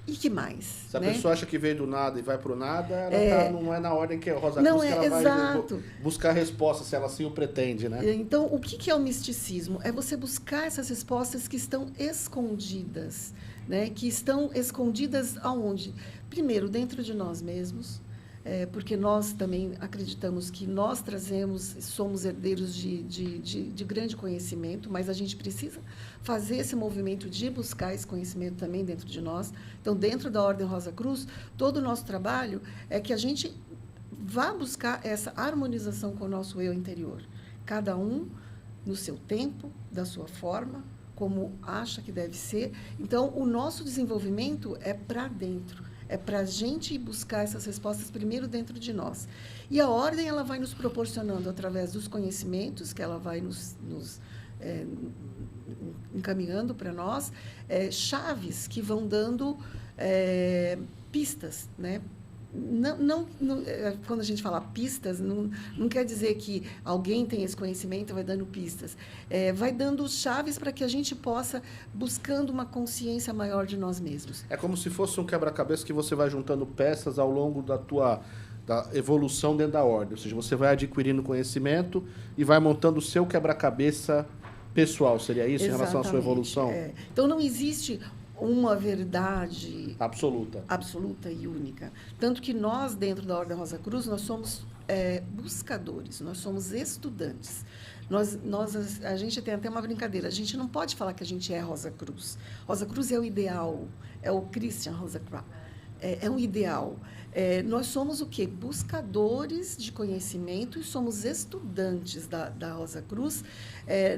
e que mais? Se a né? pessoa acha que veio do nada e vai para o nada, ela não é na ordem que é Rosa Cruz, que ela exato. vai buscar resposta, se ela assim o pretende, né? Então, o que é o misticismo? É você buscar essas respostas que estão escondidas, né? Que estão escondidas aonde? Primeiro, dentro de nós mesmos, porque nós também acreditamos que nós somos herdeiros de grande conhecimento, mas a gente precisa fazer esse movimento de buscar esse conhecimento também dentro de nós. Então, dentro da Ordem Rosa Cruz, todo o nosso trabalho é que a gente vá buscar essa harmonização com o nosso eu interior. Cada um no seu tempo, da sua forma, como acha que deve ser. Então, o nosso desenvolvimento é para dentro. É para a gente buscar essas respostas primeiro dentro de nós. E a ordem ela vai nos proporcionando, através dos conhecimentos que ela vai nos encaminhando para nós, chaves que vão dando pistas, né? Não, quando a gente fala pistas, não quer dizer que alguém tem esse conhecimento e vai dando pistas. Vai dando chaves para que a gente possa buscando uma consciência maior de nós mesmos. É como se fosse um quebra-cabeça que você vai juntando peças ao longo da evolução dentro da ordem. Ou seja, você vai adquirindo conhecimento e vai montando o seu quebra-cabeça pessoal. Seria isso? Exatamente. Em relação à sua evolução? Então, não existe uma verdade absoluta e única. Tanto que nós, dentro da Ordem Rosa Cruz, nós somos buscadores, nós somos estudantes. A gente tem até uma brincadeira, a gente não pode falar que a gente é Rosa Cruz. Rosa Cruz é o ideal, é o Christian Rosa Cruz. É um ideal. Nós somos o quê? Buscadores de conhecimento e somos estudantes da Rosa Cruz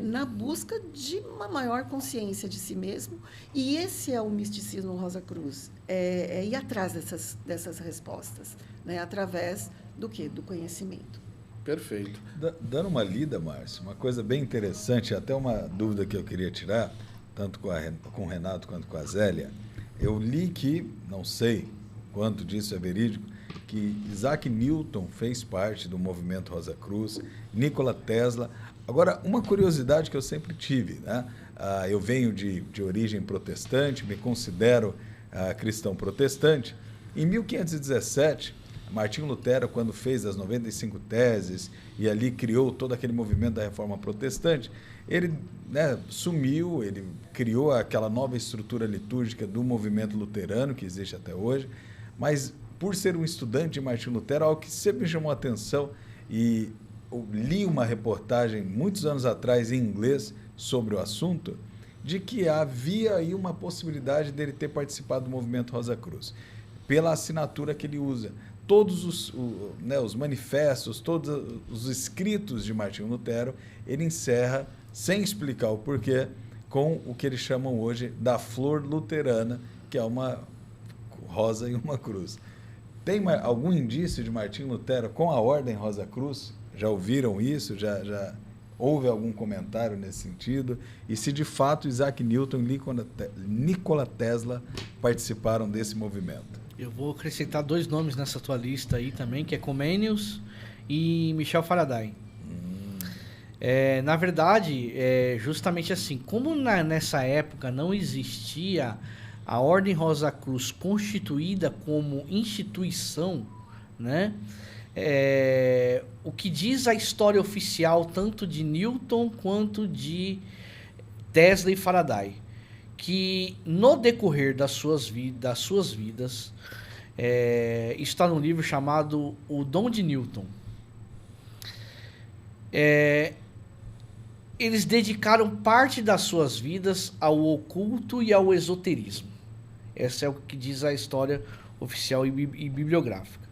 na busca de uma maior consciência de si mesmo. E esse é o misticismo Rosa Cruz. Ir atrás dessas respostas, né? Através do quê? Do conhecimento. Perfeito. Dando uma lida, Márcio, uma coisa bem interessante, até uma dúvida que eu queria tirar, tanto com o Renato quanto com a Zélia. Eu li que, não sei quanto disso é verídico, que Isaac Newton fez parte do movimento Rosa Cruz, Nikola Tesla. Agora, uma curiosidade que eu sempre tive, né? Eu venho de origem protestante, me considero cristão protestante. Em 1517, Martinho Lutero, quando fez as 95 teses e ali criou todo aquele movimento da Reforma Protestante, ele sumiu, ele criou aquela nova estrutura litúrgica do movimento luterano, que existe até hoje, mas por ser um estudante de Martinho Lutero, algo que sempre me chamou a atenção, e eu li uma reportagem muitos anos atrás em inglês sobre o assunto, de que havia aí uma possibilidade dele ter participado do movimento Rosa Cruz, pela assinatura que ele usa. Todos os manifestos, todos os escritos de Martinho Lutero, ele encerra, sem explicar o porquê, com o que eles chamam hoje da flor luterana, que é uma rosa e uma cruz. Tem algum indício de Martinho Lutero com a Ordem Rosa Cruz? Já ouviram isso? Já houve algum comentário nesse sentido? E se de fato Isaac Newton e Nikola Tesla participaram desse movimento? Eu vou acrescentar 2 nomes nessa tua lista aí também, que é Comenius e Michel Faraday. Na verdade, justamente assim, como nessa época não existia a Ordem Rosa Cruz constituída como instituição, né? O que diz a história oficial tanto de Newton quanto de Tesla e Faraday, que no decorrer das suas vidas, está num livro chamado O Dom de Newton. Eles dedicaram parte das suas vidas ao oculto e ao esoterismo. Essa é o que diz a história oficial e bibliográfica.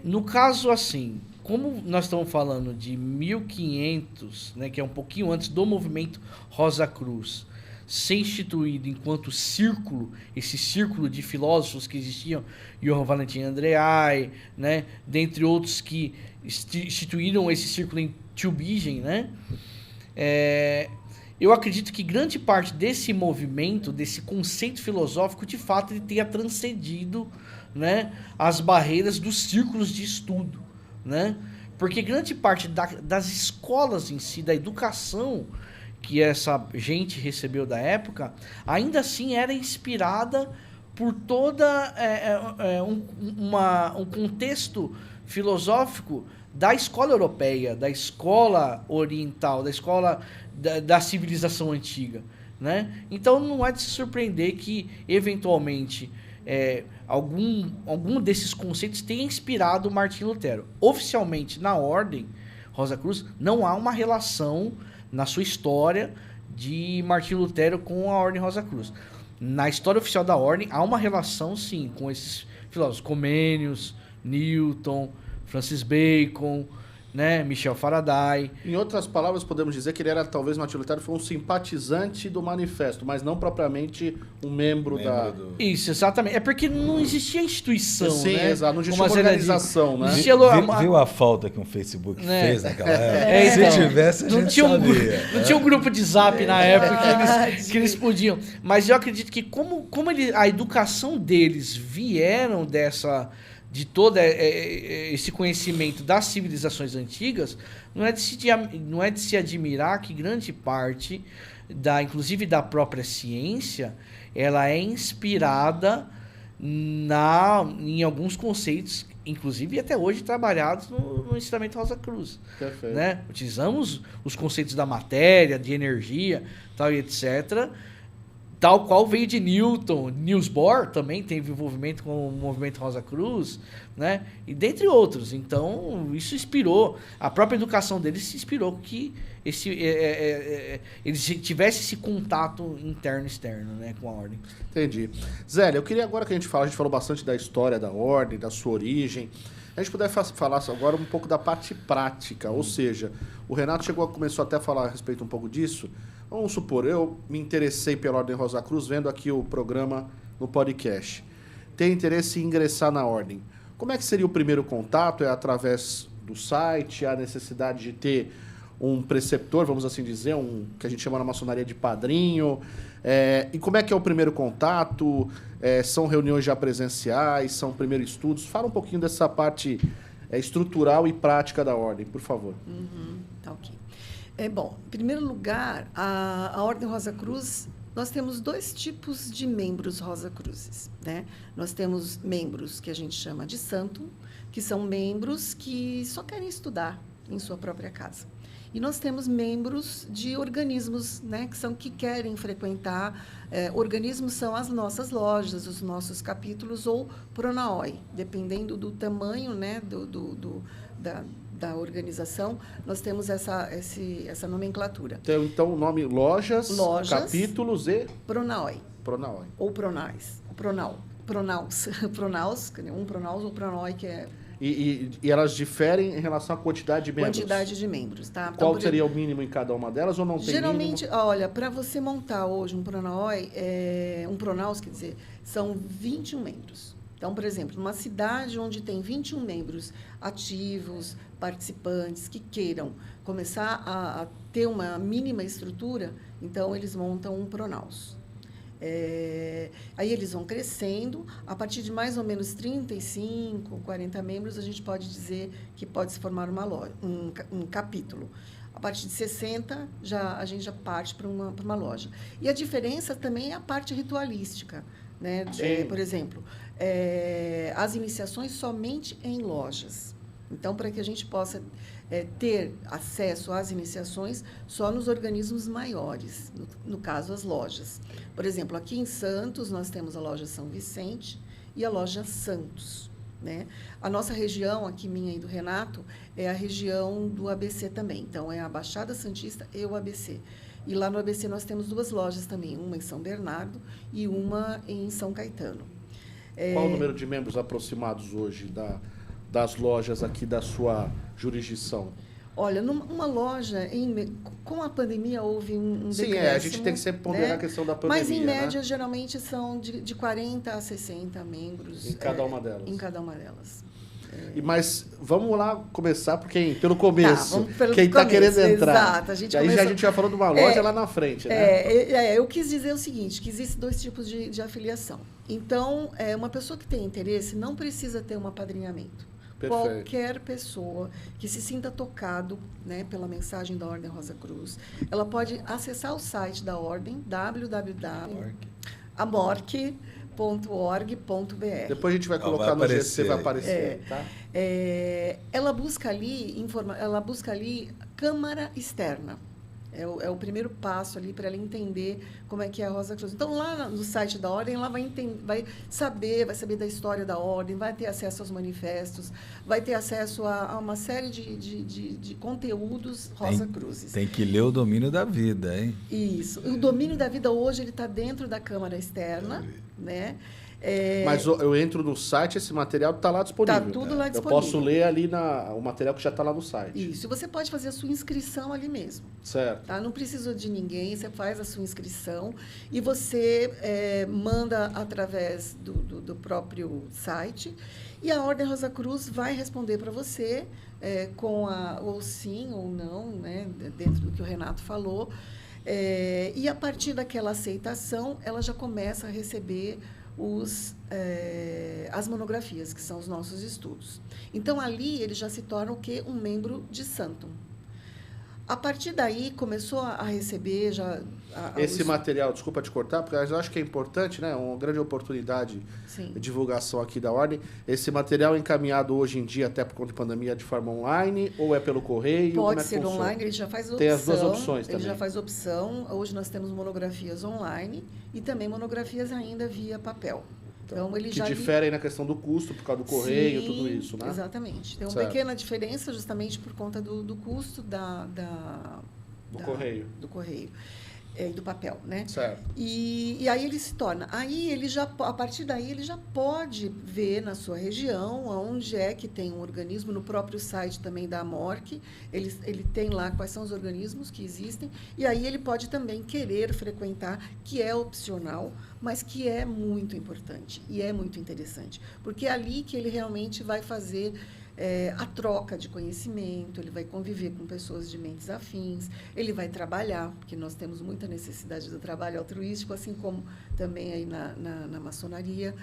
No caso, assim, como nós estamos falando de 1500, né, que é um pouquinho antes do movimento Rosa Cruz ser instituído enquanto círculo, esse círculo de filósofos que existiam, Johann Valentin Andreae, né, dentre outros que instituíram esse círculo em Tübingen, né, eu acredito que grande parte desse movimento, desse conceito filosófico, de fato, ele tenha transcendido, né, as barreiras dos círculos de estudo, né, porque grande parte das escolas em si, da educação que essa gente recebeu da época, ainda assim era inspirada por toda um contexto filosófico da escola europeia, da escola oriental, da escola da civilização antiga, né? Então não é de se surpreender que eventualmente algum desses conceitos tenha inspirado Martim Lutero. Oficialmente, na Ordem Rosa Cruz, não há uma relação na sua história de Martim Lutero com a Ordem Rosa Cruz. Na história oficial da Ordem, há uma relação, sim, com esses filósofos, Comênios, Newton, Francis Bacon, né, Michel Faraday. Em outras palavras, podemos dizer que ele era, talvez, Martim Lutero foi um simpatizante do manifesto, mas não propriamente um membro Isso, exatamente. É porque não existia instituição, sim, né? Exato. Não existia uma organização, né? Viu a falta que um Facebook fez naquela época? Se tivesse, a gente sabia. Não tinha um grupo de Zap na época que eles podiam. Mas eu acredito que como a educação deles vieram de todo esse conhecimento das civilizações antigas, não é de se admirar que grande parte, inclusive da própria ciência, ela é inspirada em alguns conceitos, inclusive até hoje trabalhados no ensinamento Rosa Cruz. Perfeito. Né? Utilizamos os conceitos da matéria, de energia, tal e etc., tal qual veio de Newton. Niels Bohr também teve envolvimento com o movimento Rosa Cruz, né? E dentre outros. Então, isso inspirou, a própria educação deles se inspirou que eles tivessem esse contato interno e externo, né, com a Ordem. Entendi. Zélia, eu queria agora que a gente falou bastante da história da Ordem, da sua origem, a gente puder falar agora um pouco da parte prática, ou seja, o Renato começou até a falar a respeito um pouco disso. Vamos supor, eu me interessei pela Ordem Rosa Cruz, vendo aqui o programa no podcast. Tenho interesse em ingressar na Ordem. Como é que seria o primeiro contato? É através do site? Há necessidade de ter um preceptor, vamos assim dizer, que a gente chama na maçonaria de padrinho? E como é que é o primeiro contato? São reuniões já presenciais? São primeiros estudos? Fala um pouquinho dessa parte estrutural e prática da Ordem, por favor. Tá ok. Bom, em primeiro lugar, a Ordem Rosa Cruz, nós temos dois tipos de membros Rosa Cruzes, né? Nós temos membros que a gente chama de santo, que são membros que só querem estudar em sua própria casa. E nós temos membros de organismos, né, que querem frequentar. Organismos são as nossas lojas, os nossos capítulos ou pronaoi, dependendo do tamanho, né, da organização, nós temos essa nomenclatura. Então, o nome lojas, capítulos e... Pronaoi. Ou pronais. Pronaus, um pronaus ou pronoi, que é... E elas diferem em relação à quantidade de membros? Quantidade de membros, tá? Então, qual seria o mínimo em cada uma delas ou não tem geralmente, mínimo? olha, para você montar hoje um pronaoi, um pronaus, quer dizer, são 21 membros. Então, por exemplo, numa cidade onde tem 21 membros ativos, participantes, que queiram começar a ter uma mínima estrutura, então eles montam um pronaus. Aí eles vão crescendo, a partir de mais ou menos 35, 40 membros, a gente pode dizer que pode se formar um capítulo. A partir de 60, a gente já parte para uma loja. E a diferença também é a parte ritualística, né? Por exemplo, as iniciações somente em lojas. Então, para que a gente possa ter acesso às iniciações só nos organismos maiores, no caso, as lojas. Por exemplo, aqui em Santos, nós temos a loja São Vicente e a loja Santos, né? A nossa região, aqui minha e do Renato, é a região do ABC também. Então, é a Baixada Santista e o ABC. E lá no ABC nós temos 2 lojas também, uma em São Bernardo e uma em São Caetano. Qual o número de membros aproximados hoje das lojas aqui da sua jurisdição? Olha, numa loja, com a pandemia houve um Sim, decréscimo, a gente tem que sempre ponderar, né, a questão da pandemia. Mas, em média, né? geralmente são de 40 a 60 membros. Em cada uma delas. Em cada uma delas. Mas vamos lá começar pelo começo. Pelo Quem está querendo entrar. Exato. A gente já falou de uma loja lá na frente, né? Eu quis dizer o seguinte, que existem 2 tipos de afiliação. Então, uma pessoa que tem interesse não precisa ter um apadrinhamento. Perfeito. Qualquer pessoa que se sinta tocado, né, pela mensagem da Ordem Rosa Cruz, ela pode acessar o site da Ordem, www.amorque.org.br. Depois a gente vai colocar no GC, vai aparecer. Tá? Ela busca ali Câmara Externa. É o primeiro passo ali para ela entender como é que é a Rosa Cruz. Então, lá no site da Ordem, ela vai saber da história da Ordem, vai ter acesso aos manifestos, vai ter acesso a uma série de conteúdos Rosa Cruzes. Tem que ler o Domínio da Vida, hein? Isso. O Domínio da Vida hoje ele está dentro da Câmara Externa, né? Mas eu entro no site, esse material está lá disponível. Está tudo lá disponível. Eu posso ler ali o material que já está lá no site. Isso. E você pode fazer a sua inscrição ali mesmo. Certo. Tá? Não precisa de ninguém, você faz a sua inscrição e você manda através do próprio site e a Ordem Rosa Cruz vai responder para você com ou sim ou não, né, dentro do que o Renato falou. E a partir daquela aceitação, ela já começa a receber as monografias, que são os nossos estudos. Então, ali, ele já se torna o quê? Um membro de Santum. A partir daí, começou a receber esse material, desculpa te cortar, porque eu acho que é importante, né? Uma grande oportunidade de divulgação aqui da Ordem. Esse material é encaminhado hoje em dia, até por conta da pandemia, de forma online ou é pelo correio? Pode ser online, ele já faz opção. Tem as 2 opções também. Ele já faz opção. Hoje nós temos monografias online e também monografias ainda via papel. Então, ele já difere aí na questão do custo, por causa do correio e tudo isso, né? Exatamente. Tem uma pequena diferença justamente por conta do custo do correio. Do correio. E do papel, né? Certo. E aí ele se torna. A partir daí, ele já pode ver na sua região onde é que tem um organismo, no próprio site também da AMORC, ele tem lá quais são os organismos que existem, e aí ele pode também querer frequentar, que é opcional, mas que é muito importante e é muito interessante, porque é ali que ele realmente vai fazer a troca de conhecimento, ele vai conviver com pessoas de mentes afins, ele vai trabalhar, porque nós temos muita necessidade do trabalho altruístico, assim como também aí na maçonaria.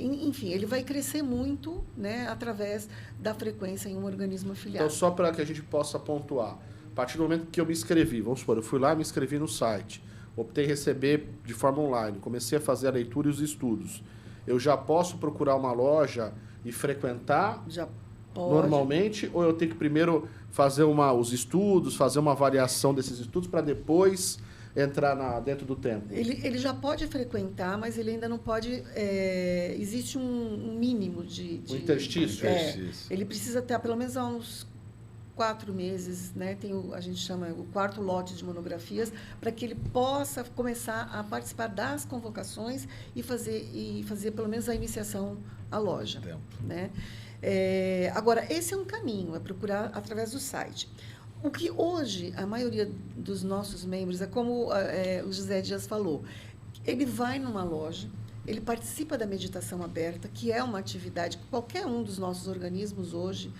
Enfim, ele vai crescer muito, né, através da frequência em um organismo afiliado. Então, só para que a gente possa pontuar, a partir do momento que eu me inscrevi, vamos supor, eu fui lá, me inscrevi no site, optei em receber de forma online, comecei a fazer a leitura e os estudos, eu já posso procurar uma loja e frequentar já pode. Normalmente, ou eu tenho que primeiro fazer os estudos, fazer uma avaliação desses estudos para depois entrar dentro do templo? Ele já pode frequentar, mas ele ainda não pode... existe um mínimo de... Um interstício. Ele precisa ter pelo menos uns 4 meses, né? A gente chama o 4º lote de monografias, para que ele possa começar a participar das convocações e fazer pelo menos a iniciação à loja. Né? Agora, esse é um caminho, é procurar através do site. O que hoje a maioria dos nossos membros, é como o José Dias falou, ele vai numa loja, ele participa da meditação aberta, que é uma atividade, qualquer um dos nossos organismos hoje,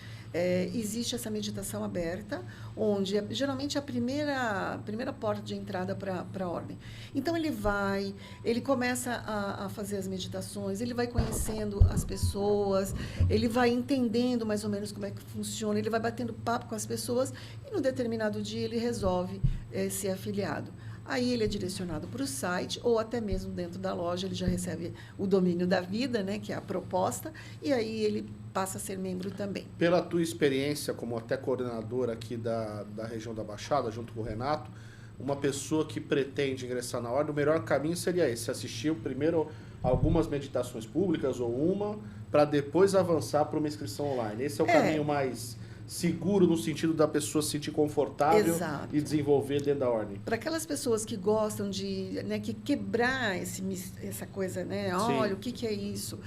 existe essa meditação aberta, onde geralmente é a primeira porta de entrada para a ordem. Então, ele começa a fazer as meditações, ele vai conhecendo as pessoas, ele vai entendendo mais ou menos como é que funciona, ele vai batendo papo com as pessoas e, num determinado dia, ele resolve ser afiliado. Aí ele é direcionado para o site, ou até mesmo dentro da loja, ele já recebe o domínio da vida, né, que é a proposta, e aí ele passa a ser membro também. Pela tua experiência como até coordenadora aqui da região da Baixada, junto com o Renato, uma pessoa que pretende ingressar na ordem, o melhor caminho seria esse, assistir primeiro algumas meditações públicas ou uma, para depois avançar para uma inscrição online. Esse é o caminho mais seguro, no sentido da pessoa se sentir confortável. Exato. E desenvolver dentro da ordem. Para aquelas pessoas que gostam de, né, que quebrar essa coisa, né? Olha, o que é isso?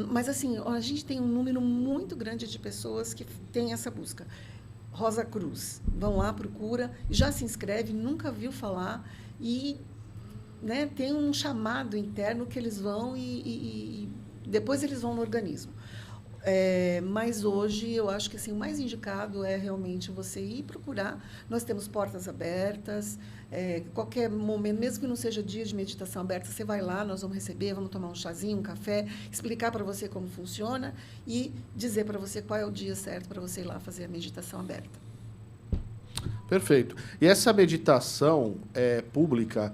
Mas, assim, a gente tem um número muito grande de pessoas que têm essa busca. Rosa Cruz. Vão lá, procura, já se inscreve, nunca viu falar e, né, tem um chamado interno que eles vão e depois eles vão no organismo. Mas hoje eu acho que assim, o mais indicado é realmente você ir procurar. Nós temos portas abertas, qualquer momento, mesmo que não seja dia de meditação aberta, você vai lá, nós vamos receber, vamos tomar um chazinho, um café, explicar para você como funciona e dizer para você qual é o dia certo para você ir lá fazer a meditação aberta. Perfeito. E essa meditação pública,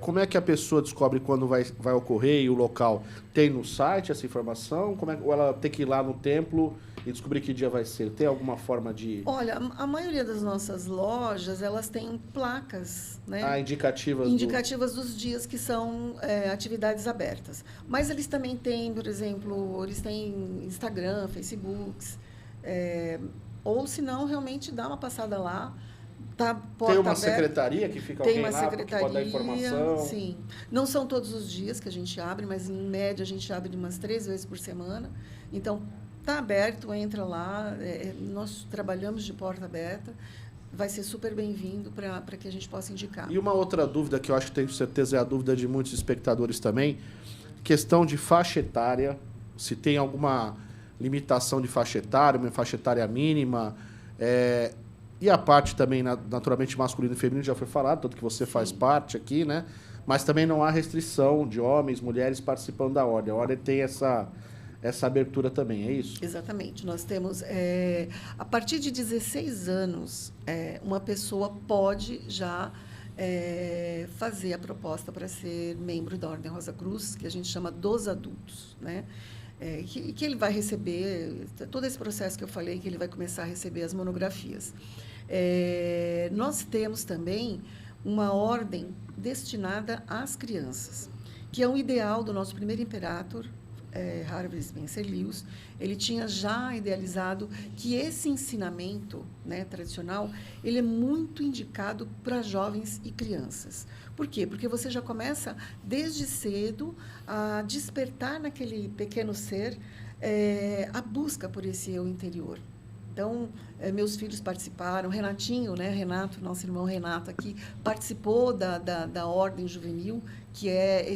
como é que a pessoa descobre quando vai ocorrer e o local? Tem no site essa informação? Ou ela tem que ir lá no templo e descobrir que dia vai ser? Tem alguma forma de... Olha, a maioria das nossas lojas, elas têm placas, né? Indicativas dos dias que são atividades abertas. Mas eles também têm, por exemplo, eles têm Instagram, Facebook, ou se não, realmente dá uma passada lá. Tem uma secretaria que fica alguém lá que pode dar informação? Sim. Não são todos os dias que a gente abre, mas, em média, a gente abre umas 3 vezes por semana. Então, está aberto, entra lá. Nós trabalhamos de porta aberta. Vai ser super bem-vindo para que a gente possa indicar. E uma outra dúvida que eu acho que tenho certeza é a dúvida de muitos espectadores também, questão de faixa etária, se tem alguma limitação de faixa etária, uma faixa etária mínima, e a parte também, naturalmente, masculino e feminino, já foi falado, tanto que você faz parte aqui, né? Mas também não há restrição de homens, mulheres participando da ordem. A ordem tem essa abertura também, é isso? Exatamente. Nós temos, a partir de 16 anos, uma pessoa pode já fazer a proposta para ser membro da Ordem Rosa Cruz, que a gente chama dos adultos, né? Que ele vai receber, todo esse processo que eu falei, que ele vai começar a receber as monografias. Nós temos também uma ordem destinada às crianças, que é o ideal do nosso primeiro imperator, Harvey Spencer Lewis. Ele tinha já idealizado que esse ensinamento, né, tradicional, ele é muito indicado para jovens e crianças. Por quê? Porque você já começa, desde cedo, a despertar naquele pequeno ser a busca por esse eu interior. Então, meus filhos participaram, Renatinho, né, Renato, nosso irmão Renato aqui, participou da ordem juvenil, que é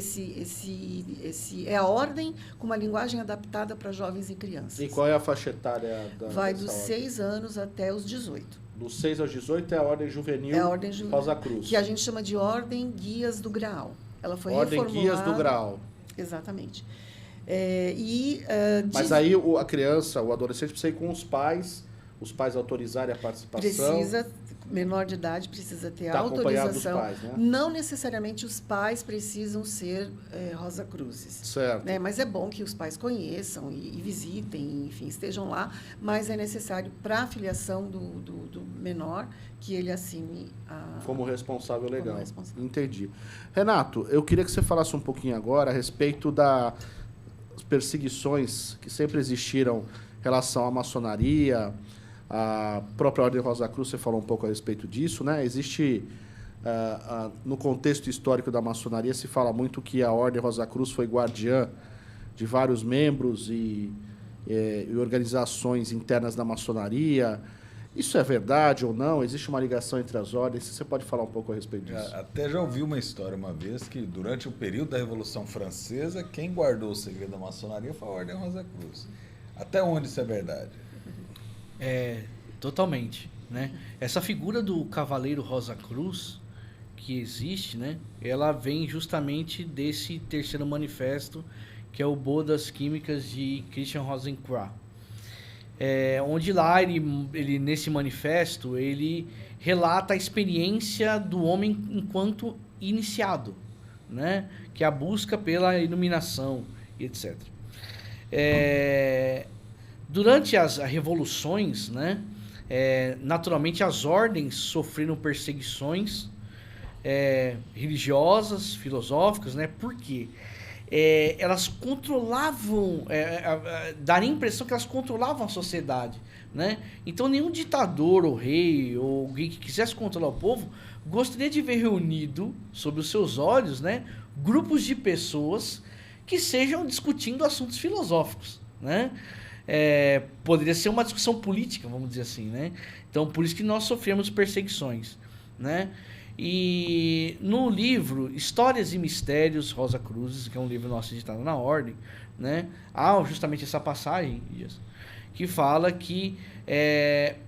é a ordem com uma linguagem adaptada para jovens e crianças. E qual é a faixa etária Vai dos 6 anos até os 18. Dos 6 aos 18 é a ordem juvenil, Rosa Cruz. Que a gente chama de Ordem Guias do Graal. Ela foi reformulada. Ordem Guias do Graal. Exatamente. Mas aí a criança, o adolescente precisa ir com os pais autorizarem a participação. Menor de idade precisa ter autorização. Pais, né? Não necessariamente os pais precisam ser Rosa Cruzes. Certo. Né? Mas é bom que os pais conheçam e visitem, enfim, estejam lá, mas é necessário para a filiação do menor que ele assine como responsável legal. Como responsável. Entendi. Renato, eu queria que você falasse um pouquinho agora a respeito das perseguições que sempre existiram em relação à maçonaria. A própria Ordem Rosa Cruz, você falou um pouco a respeito disso, né? Existe, no contexto histórico da maçonaria, se fala muito que a Ordem Rosa Cruz foi guardiã de vários membros e organizações internas da maçonaria. Isso é verdade ou não? Existe uma ligação entre as ordens? Você pode falar um pouco a respeito disso? Até já ouvi uma história uma vez que durante o período da Revolução Francesa, quem guardou o segredo da maçonaria foi a Ordem Rosa Cruz. Até onde isso é verdade? Totalmente, né? Essa figura do Cavaleiro Rosa Cruz que existe, né? Ela vem justamente desse terceiro manifesto, que é o Bodas Químicas de Christian Rosenkranz. Onde lá, ele, nesse manifesto, ele relata a experiência do homem enquanto iniciado, né? Que é a busca pela iluminação, etc. Durante as revoluções, né? Naturalmente as ordens sofreram perseguições religiosas, filosóficas, né? Por quê? Elas controlavam, daria a impressão que elas controlavam a sociedade, né? Então nenhum ditador ou rei ou alguém que quisesse controlar o povo gostaria de ver reunido sob os seus olhos, né, grupos de pessoas que sejam discutindo assuntos filosóficos, né? Poderia ser uma discussão política, vamos dizer assim, né? Então por isso que nós sofremos perseguições, né? E no livro Histórias e Mistérios Rosa Cruzes, que é um livro nosso editado na Ordem, né, há justamente essa passagem que fala que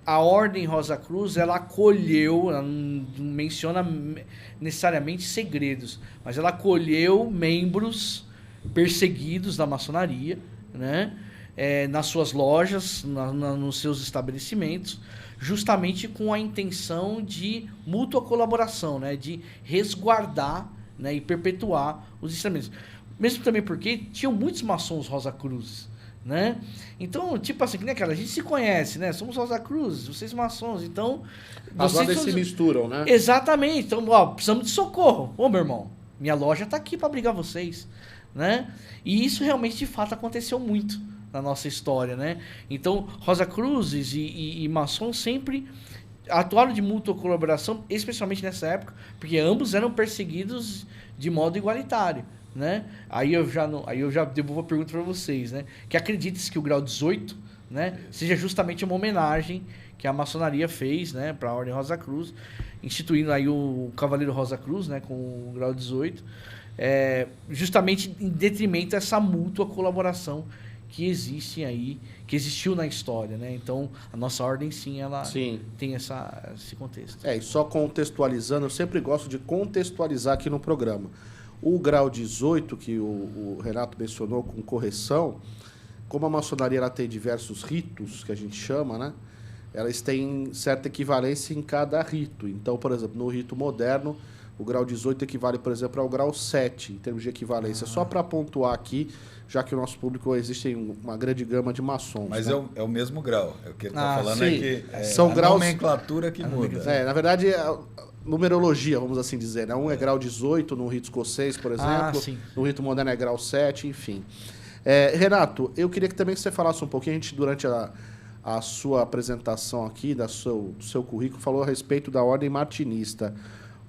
a Ordem Rosa Cruz, ela acolheu, ela não menciona necessariamente segredos, mas ela acolheu membros perseguidos da maçonaria, né, nas suas lojas, nos seus estabelecimentos, justamente com a intenção de mútua colaboração, né, de resguardar, né, e perpetuar os ensinamentos. Mesmo também porque tinham muitos maçons Rosa Cruz, né? Então, tipo assim, né, cara, a gente se conhece, né? Somos Rosa Cruz, vocês maçons, então... As ordens se misturam, né? Exatamente. Então, precisamos de socorro. Ô, meu irmão, minha loja tá aqui para abrigar vocês, né? E isso realmente, de fato, aconteceu muito na nossa história, né? Então, Rosa Cruzes e maçons sempre atuaram de mútua colaboração, especialmente nessa época, porque ambos eram perseguidos de modo igualitário, né? Aí eu já devolvo a pergunta para vocês, né? Que acredite-se que o grau 18, né, seja justamente uma homenagem que a maçonaria fez, né, para a Ordem Rosa Cruz, instituindo aí o Cavaleiro Rosa Cruz, né, com o grau 18, justamente em detrimento dessa mútua colaboração que existe aí, que existiu na história, né? Então, a nossa ordem, sim, ela tem esse contexto. E só contextualizando, eu sempre gosto de contextualizar aqui no programa. O grau 18, que o Renato mencionou com correção, como a maçonaria ela tem diversos ritos, que a gente chama, né? Elas têm certa equivalência em cada rito. Então, por exemplo, no rito moderno, o grau 18 equivale, por exemplo, ao grau 7, em termos de equivalência. Só para pontuar aqui, já que o nosso público existe uma grande gama de maçons. Mas né? é o mesmo grau. O que ele está falando sim. é que são a graus... nomenclatura que muda. na verdade, numerologia, vamos assim dizer. Né? Um é grau 18 no rito escocês, por exemplo. No rito moderno é grau 7, enfim. Renato, eu queria que também você falasse um pouquinho, a gente, durante a sua apresentação aqui, do seu currículo, falou a respeito da Ordem Martinista.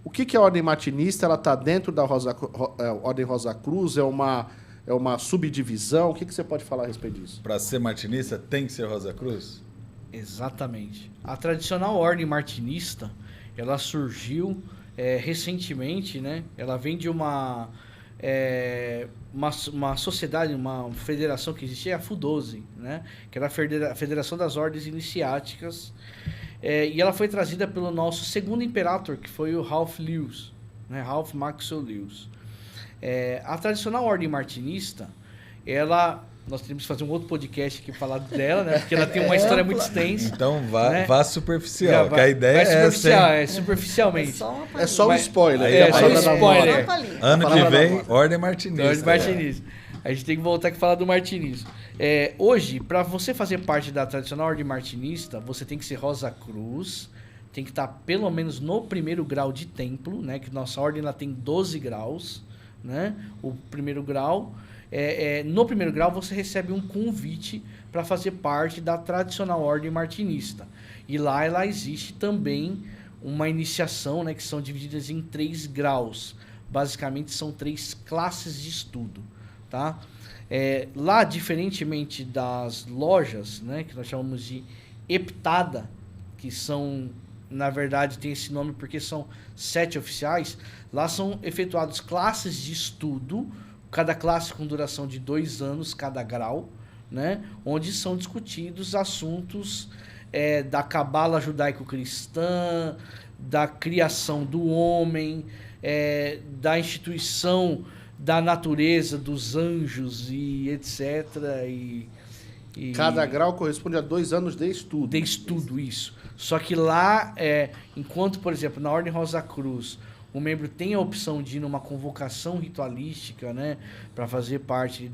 O que é a Ordem Martinista? Ela está dentro da Ordem Rosa Cruz? É uma subdivisão? O que você pode falar a respeito disso? Para ser martinista, tem que ser Rosa Cruz? Exatamente. A tradicional Ordem Martinista, ela surgiu recentemente, né? Ela vem de uma sociedade, uma federação que existia, a FU12, né? Que era a Federação das Ordens Iniciáticas, e ela foi trazida pelo nosso segundo imperator, que foi o Ralph Lewis, né? Ralph Maxwell Lewis. A tradicional Ordem Martinista, nós teríamos que fazer um outro podcast aqui falar dela, né? Porque ela tem uma história muito extensa. Então né? vá superficial, que a ideia é superficialmente. É só um spoiler. Só um spoiler. Ano que vem, Ordem Martinista. Ordem Martinista. A gente tem que voltar aqui e falar do martinismo. Hoje, para você fazer parte da tradicional Ordem Martinista, você tem que ser Rosa Cruz, tem que estar pelo menos no primeiro grau de templo, né? Que nossa ordem ela tem 12 graus, né? O primeiro grau... no primeiro grau você recebe um convite para fazer parte da tradicional Ordem Martinista. E lá ela existe também uma iniciação, né, que são divididas em 3 graus. Basicamente são 3 classes de estudo. Tá? Lá, diferentemente das lojas, né, que nós chamamos de heptada, que são, na verdade, tem esse nome porque são 7 oficiais, lá são efetuadas classes de estudo, cada classe com duração de 2 anos, cada grau, né? Onde são discutidos assuntos da cabala judaico-cristã, da criação do homem, da instituição da natureza, dos anjos e etc. Cada grau corresponde a 2 anos de estudo. De estudo, isso. Só que lá, enquanto, por exemplo, na Ordem Rosa Cruz, o membro tem a opção de ir numa convocação ritualística, né, para fazer parte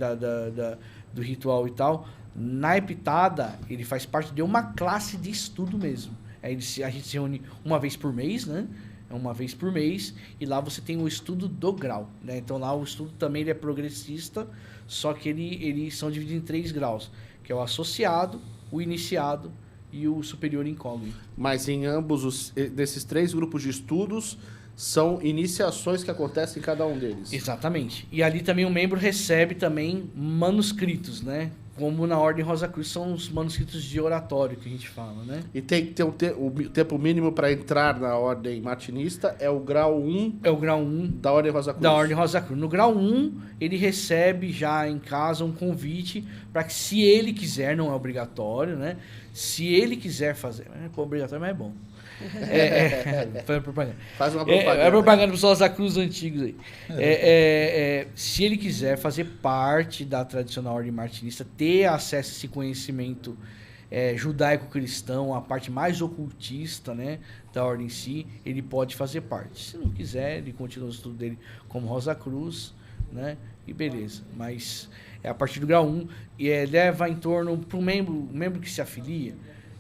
do ritual e tal, na Epitada, ele faz parte de uma classe de estudo mesmo. A gente se reúne uma vez por mês, né? Uma vez por mês, e lá você tem o estudo do grau, né? Então lá o estudo também ele é progressista, só que eles são divididos em 3 graus, que é o associado, o iniciado e o superior incógnito. Mas em ambos desses 3 grupos de estudos, são iniciações que acontecem em cada um deles. Exatamente. E ali também o membro recebe também manuscritos, né? Como na Ordem Rosa Cruz são os manuscritos de oratório que a gente fala, né? E tem que ter o tempo mínimo para entrar na Ordem Martinista, é o grau 1. É o grau 1 da Ordem Rosa Cruz. Da Ordem Rosa Cruz. No grau 1, ele recebe já em casa um convite para que, se ele quiser, não é obrigatório, né? Se ele quiser fazer... É obrigatório, mas é bom. Propaganda. Faz uma propaganda. É propaganda para os Rosa Cruz antigos aí. Se ele quiser fazer parte da tradicional Ordem Martinista, ter acesso a esse conhecimento judaico-cristão, a parte mais ocultista, né, da ordem em si, ele pode fazer parte. Se não quiser, ele continua o estudo dele como Rosa Cruz, né, e beleza. Mas a partir do grau 1, leva em torno, para o membro que se afilia,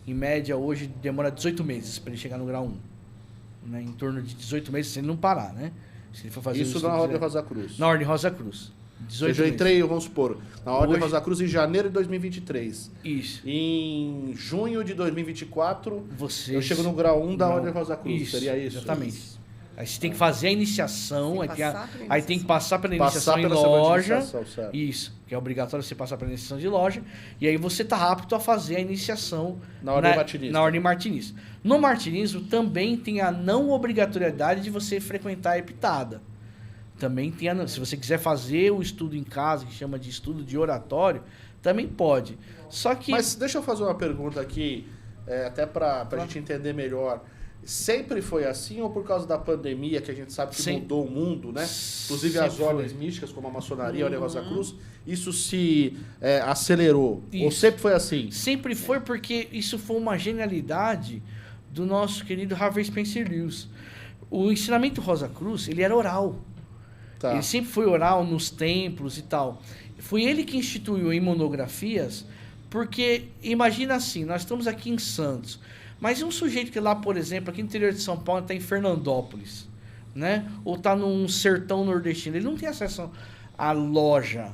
em média, hoje, demora 18 meses para ele chegar no grau 1. Né? Em torno de 18 meses, se ele não parar, né? Se ele for fazer isso na Ordem Rosa Cruz? Na Ordem Rosa Cruz. 18 eu entrei, vamos supor, na Ordem Rosa Cruz em janeiro de 2023. Isso. Em junho de 2024, eu chego no grau 1 da Ordem Rosa Cruz. Isso, seria isso? Exatamente. Isso. Aí você tem que fazer a iniciação, aí tem que passar pela iniciação em pela loja. Certo. Isso, que é obrigatório você passar pela iniciação de loja. E aí você está apto a fazer a iniciação na Ordem Martinista. Na Ordem Martinista. No Martinismo também tem a não obrigatoriedade de você frequentar a Epitada. Também tem se você quiser fazer o estudo em casa, que chama de estudo de oratório, também pode. Só que... Mas deixa eu fazer uma pergunta aqui, até para a gente entender melhor. Sempre foi assim ou por causa da pandemia, que a gente sabe que mudou o mundo, né? Inclusive as ordens místicas, como a maçonaria, a Ordem Rosa Cruz, isso se acelerou? Isso. Ou sempre foi assim? Sempre foi, porque isso foi uma genialidade do nosso querido Harvey Spencer Lewis. O ensinamento Rosa Cruz, ele era oral. Tá. Ele sempre foi oral nos templos e tal. Foi ele que instituiu em monografias, porque imagina assim, nós estamos aqui em Santos, mas um sujeito que lá, por exemplo, aqui no interior de São Paulo, está em Fernandópolis, né? Ou está num sertão nordestino, ele não tem acesso à loja.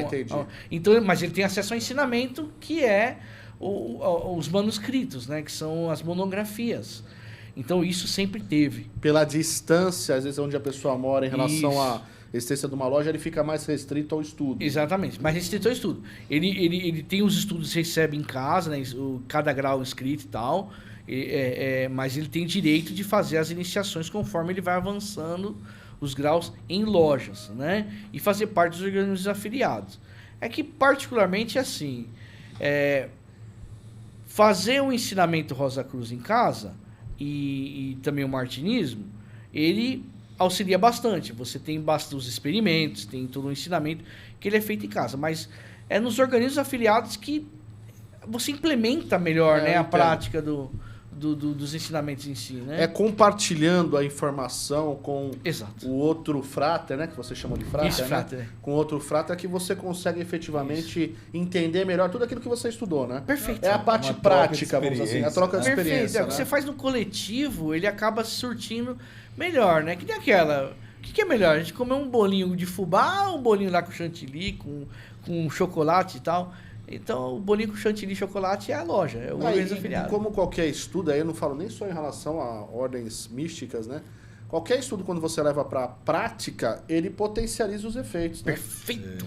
Entendi. Então, mas ele tem acesso ao ensinamento, que é os manuscritos, né? Que são as monografias. Então, isso sempre teve. Pela distância, às vezes, onde a pessoa mora em relação à existência de uma loja, ele fica mais restrito ao estudo. Exatamente, mais restrito ao estudo. Ele tem os estudos que recebe em casa, né, cada grau escrito e tal, mas ele tem direito de fazer as iniciações conforme ele vai avançando os graus em lojas, né? E fazer parte dos organismos afiliados. É que, particularmente, assim, fazer o ensinamento Rosa Cruz em casa e também o martinismo, ele auxilia bastante. Você tem os experimentos, tem todo o ensinamento que ele é feito em casa, mas é nos organismos afiliados que você implementa melhor, né, a prática dos ensinamentos em si, né? É compartilhando a informação com Exato. o outro frater, né, que você chama de frater, Isso, né? frater. Com outro frater, que você consegue efetivamente entender melhor tudo aquilo que você estudou, né? Perfeito. É a parte prática, vamos dizer assim, a troca de Perfeito. experiência. O que você faz no coletivo, ele acaba surtindo melhor, né? Que nem aquela... O que é melhor? A gente comer um bolinho de fubá ou um bolinho lá com chantilly, com chocolate e tal? Então, o bolinho com chantilly e chocolate é a loja, é o organismo afiliado. Como qualquer estudo, aí eu não falo nem só em relação a ordens místicas, né? Qualquer estudo, quando você leva para a prática, ele potencializa os efeitos. Né? Perfeito.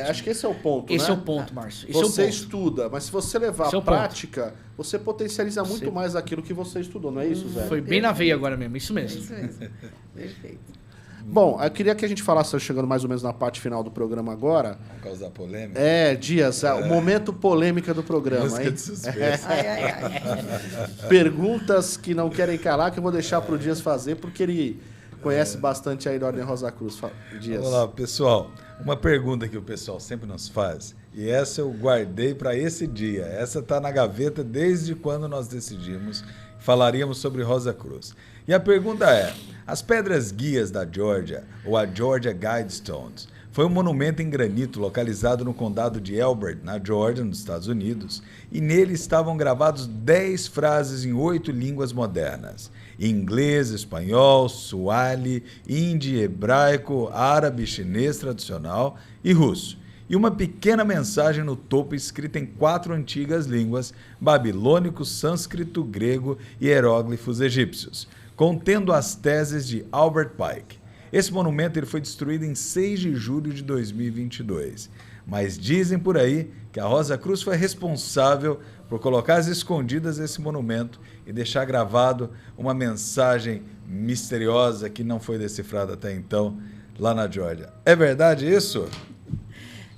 Acho que esse é o ponto, Esse né? é o ponto, Márcio. Você estuda, mas se você levar Esse é à o ponto. prática, você potencializa muito mais aquilo que você estudou, não é isso, Zé? Foi bem na veia agora mesmo, isso mesmo. Isso mesmo. Perfeito. Bom, eu queria que a gente falasse, chegando mais ou menos na parte final do programa agora. Vamos causar polêmica. Dias, o momento polêmica do programa, Música hein? de suspense. Ai. Perguntas que não querem calar, que eu vou deixar para o Dias fazer, porque ele conhece bastante aí da Ordem Rosa Cruz. Dias. Vamos lá, pessoal. Uma pergunta que o pessoal sempre nos faz, e essa eu guardei para esse dia. Essa está na gaveta desde quando nós decidimos que falaríamos sobre Rosa Cruz. E a pergunta é: as pedras guias da Geórgia, ou a Georgia Guidestones, foi um monumento em granito localizado no condado de Elbert, na Geórgia, nos Estados Unidos, e nele estavam gravados 10 frases em 8 línguas modernas: inglês, espanhol, suali, hindi, hebraico, árabe, chinês tradicional e russo. E uma pequena mensagem no topo escrita em 4 antigas línguas: babilônico, sânscrito, grego e hieróglifos egípcios, contendo as teses de Albert Pike. Esse monumento ele foi destruído em 6 de julho de 2022. Mas dizem por aí que a Rosa Cruz foi responsável por colocar às escondidas esse monumento e deixar gravado uma mensagem misteriosa que não foi decifrada até então lá na Geórgia. É verdade isso?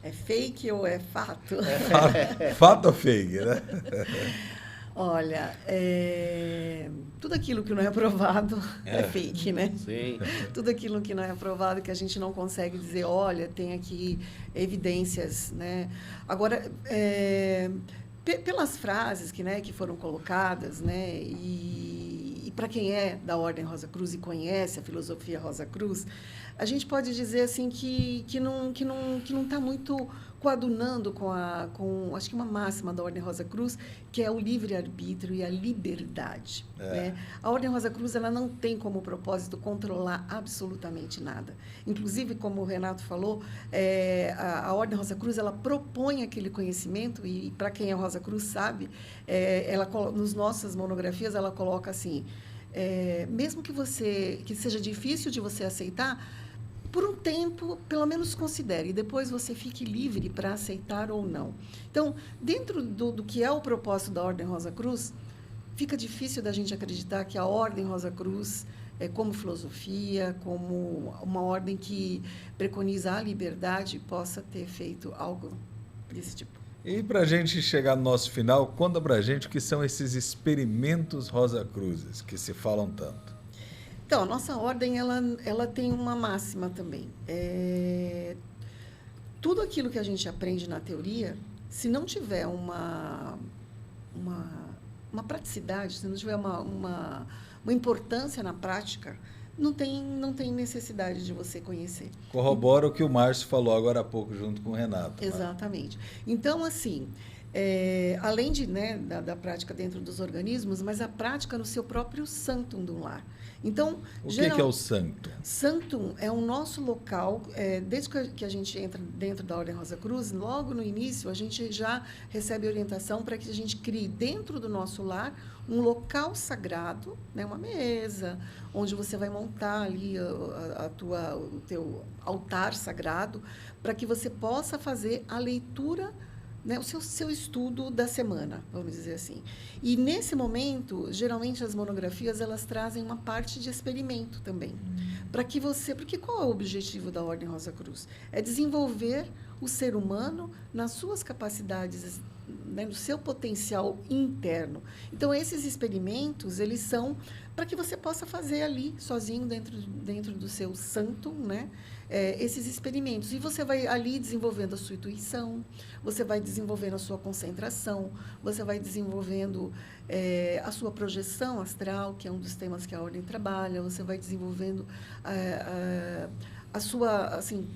É fake ou é fato? Fato ou fake, né? Olha, tudo aquilo que não é provado é fake, né? Sim. Tudo aquilo que não é provado, que a gente não consegue dizer, olha, tem aqui evidências, né? Agora, pelas frases que foram colocadas, né? E para quem é da Ordem Rosa Cruz e conhece a filosofia Rosa Cruz, a gente pode dizer assim que não está muito coadunando com acho que uma máxima da Ordem Rosa Cruz, que é o livre-arbítrio e a liberdade. Né? A Ordem Rosa Cruz ela não tem como propósito controlar absolutamente nada. Inclusive, como o Renato falou, a Ordem Rosa Cruz ela propõe aquele conhecimento, e para quem é Rosa Cruz sabe, nos nossas monografias ela coloca assim, mesmo que seja difícil de você aceitar, por um tempo, pelo menos considere, e depois você fique livre para aceitar ou não. Então, dentro do que é o propósito da Ordem Rosa Cruz, fica difícil da gente acreditar que a Ordem Rosa Cruz, como filosofia, como uma ordem que preconiza a liberdade, possa ter feito algo desse tipo. E para a gente chegar no nosso final, conta para a gente o que são esses experimentos Rosa Cruzes, que se falam tanto. Então, a nossa ordem, ela tem uma máxima também. Tudo aquilo que a gente aprende na teoria, se não tiver uma praticidade, se não tiver uma importância na prática, não tem necessidade de você conhecer. Corrobora o que o Márcio falou agora há pouco, junto com o Renato. Exatamente. Né? Então, assim, além da prática dentro dos organismos, mas a prática no seu próprio sanctum do lar. Então, o que é o sanctum? Sanctum é o nosso local, desde que a gente entra dentro da Ordem Rosa Cruz, logo no início, a gente já recebe orientação para que a gente crie dentro do nosso lar um local sagrado, né, uma mesa, onde você vai montar ali o teu altar sagrado, para que você possa fazer a leitura, né, o seu estudo da semana, vamos dizer assim. E, nesse momento, geralmente, as monografias, elas trazem uma parte de experimento também. Porque qual é o objetivo da Ordem Rosa Cruz? É desenvolver o ser humano nas suas capacidades, né, no seu potencial interno. Então, esses experimentos, eles são para que você possa fazer ali, sozinho, dentro do seu sanctum, né, esses experimentos. E você vai ali desenvolvendo a sua intuição, você vai desenvolvendo a sua concentração, você vai desenvolvendo a sua projeção astral, que é um dos temas que a Ordem trabalha, você vai desenvolvendo a sua, assim,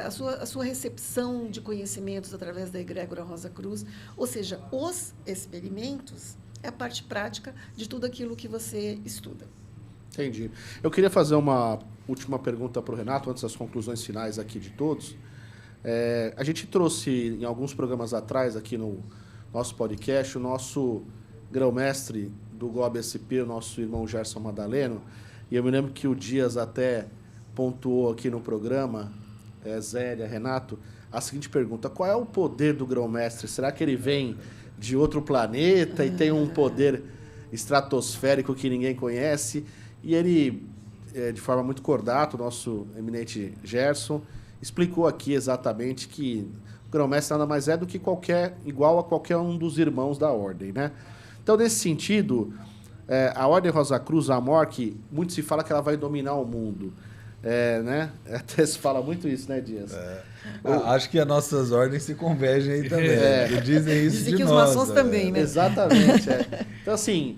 a sua recepção de conhecimentos através da egrégora Rosa Cruz. Ou seja, os experimentos é a parte prática de tudo aquilo que você estuda. Entendi. Eu queria fazer uma última pergunta para o Renato, antes das conclusões finais aqui de todos. A gente trouxe, em alguns programas atrás, aqui no nosso podcast, o nosso grão-mestre do GOB SP, o nosso irmão Gerson Madaleno, E eu me lembro que o Dias até pontuou aqui no programa, Zélia, Renato, a seguinte pergunta: qual é o poder do grão-mestre? Será que ele vem de outro planeta e tem um poder estratosférico que ninguém conhece? E ele, de forma muito cordata, o nosso eminente Gerson, explicou aqui exatamente que o grão-mestre nada mais é do que igual a qualquer um dos irmãos da ordem, né? Então, nesse sentido, a Ordem Rosa Cruz, a AMOR, que muito se fala que ela vai dominar o mundo, né? Até se fala muito isso, né, Dias? Acho que as nossas ordens se convergem aí também. Dizem isso Dizem de que nós. os maçons também, né? Exatamente. Então, assim,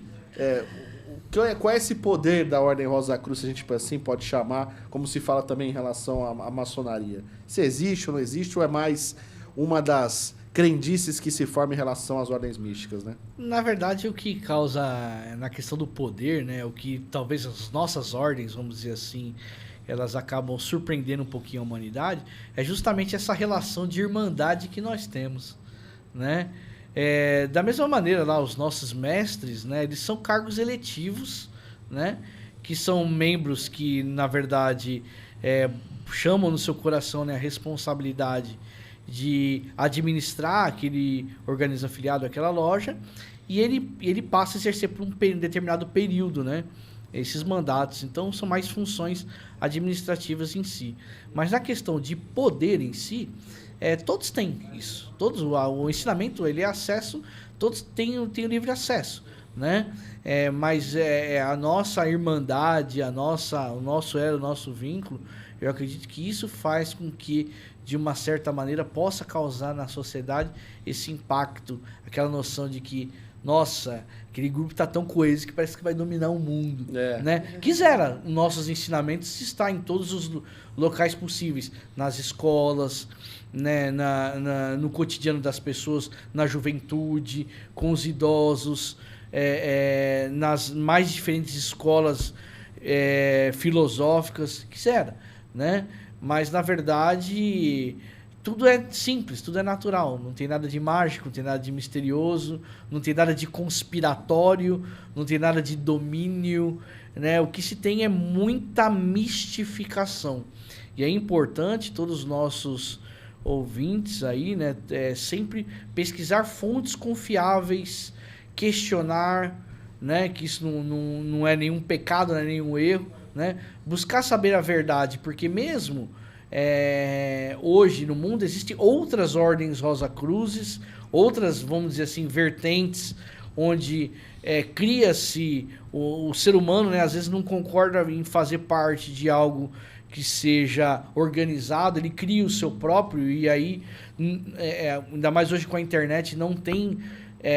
qual é esse poder da Ordem Rosa Cruz, se a gente assim pode chamar, como se fala também em relação à maçonaria? Se existe ou não existe, ou é mais uma das crendices que se formam em relação às ordens místicas, né? Na verdade, o que causa, na questão do poder, né, o que talvez as nossas ordens, vamos dizer assim, elas acabam surpreendendo um pouquinho a humanidade, é justamente essa relação de irmandade que nós temos, né? Da mesma maneira, lá, os nossos mestres, né, eles são cargos eletivos, né, que são membros que, na verdade, chamam no seu coração, né, a responsabilidade de administrar aquele organismo afiliado àquela loja, e ele passa a exercer por um determinado período, né, esses mandatos. Então, são mais funções administrativas em si. Mas na questão de poder em si, todos têm isso. O ensinamento, ele é acesso, todos têm o livre acesso, né? Mas a nossa irmandade, o nosso vínculo, eu acredito que isso faz com que, de uma certa maneira, possa causar na sociedade esse impacto, aquela noção de que, nossa, aquele grupo está tão coeso que parece que vai dominar o mundo, né? Quisera nossos ensinamentos estar em todos os locais possíveis, nas escolas, né, no cotidiano das pessoas, na juventude, com os idosos, nas mais diferentes escolas filosóficas, quisera, né? Mas, na verdade, tudo é simples, tudo é natural. Não tem nada de mágico, não tem nada de misterioso, não tem nada de conspiratório, não tem nada de domínio, né? O que se tem é muita mistificação. E é importante todos os nossos ouvintes aí, né, sempre pesquisar fontes confiáveis, questionar, né, que isso não é nenhum pecado, não é nenhum erro, né? Buscar saber a verdade, porque mesmo hoje no mundo existem outras ordens Rosa Cruzes, outras, vamos dizer assim, vertentes, onde cria-se o ser humano, né, às vezes não concorda em fazer parte de algo que seja organizado, ele cria o seu próprio, e aí, ainda mais hoje com a internet,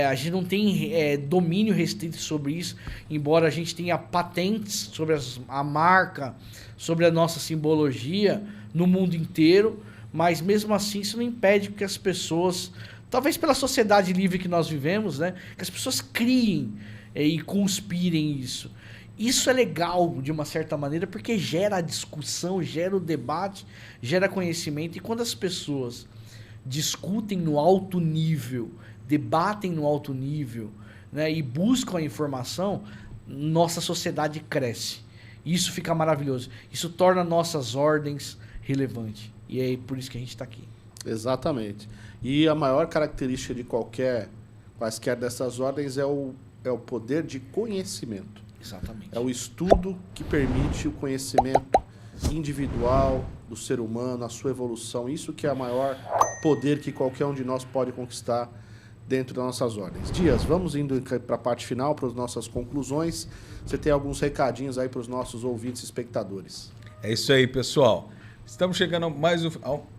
a gente não tem domínio restrito sobre isso, embora a gente tenha patentes sobre a marca, sobre a nossa simbologia no mundo inteiro, mas mesmo assim isso não impede que as pessoas, talvez pela sociedade livre que nós vivemos, né, que as pessoas criem e conspirem isso. Isso é legal, de uma certa maneira, porque gera a discussão, gera o debate, gera conhecimento, e quando as pessoas discutem no alto nível, debatem no alto nível, né, e buscam a informação, nossa sociedade cresce. Isso fica maravilhoso. Isso torna nossas ordens relevantes. E é por isso que a gente está aqui. Exatamente. E a maior característica de quaisquer dessas ordens é o poder de conhecimento. Exatamente. É o estudo que permite o conhecimento individual do ser humano, a sua evolução. Isso que é o maior poder que qualquer um de nós pode conquistar dentro das nossas ordens. Dias, vamos indo para a parte final, para as nossas conclusões. Você tem alguns recadinhos aí para os nossos ouvintes e espectadores. É isso aí, pessoal. Estamos chegando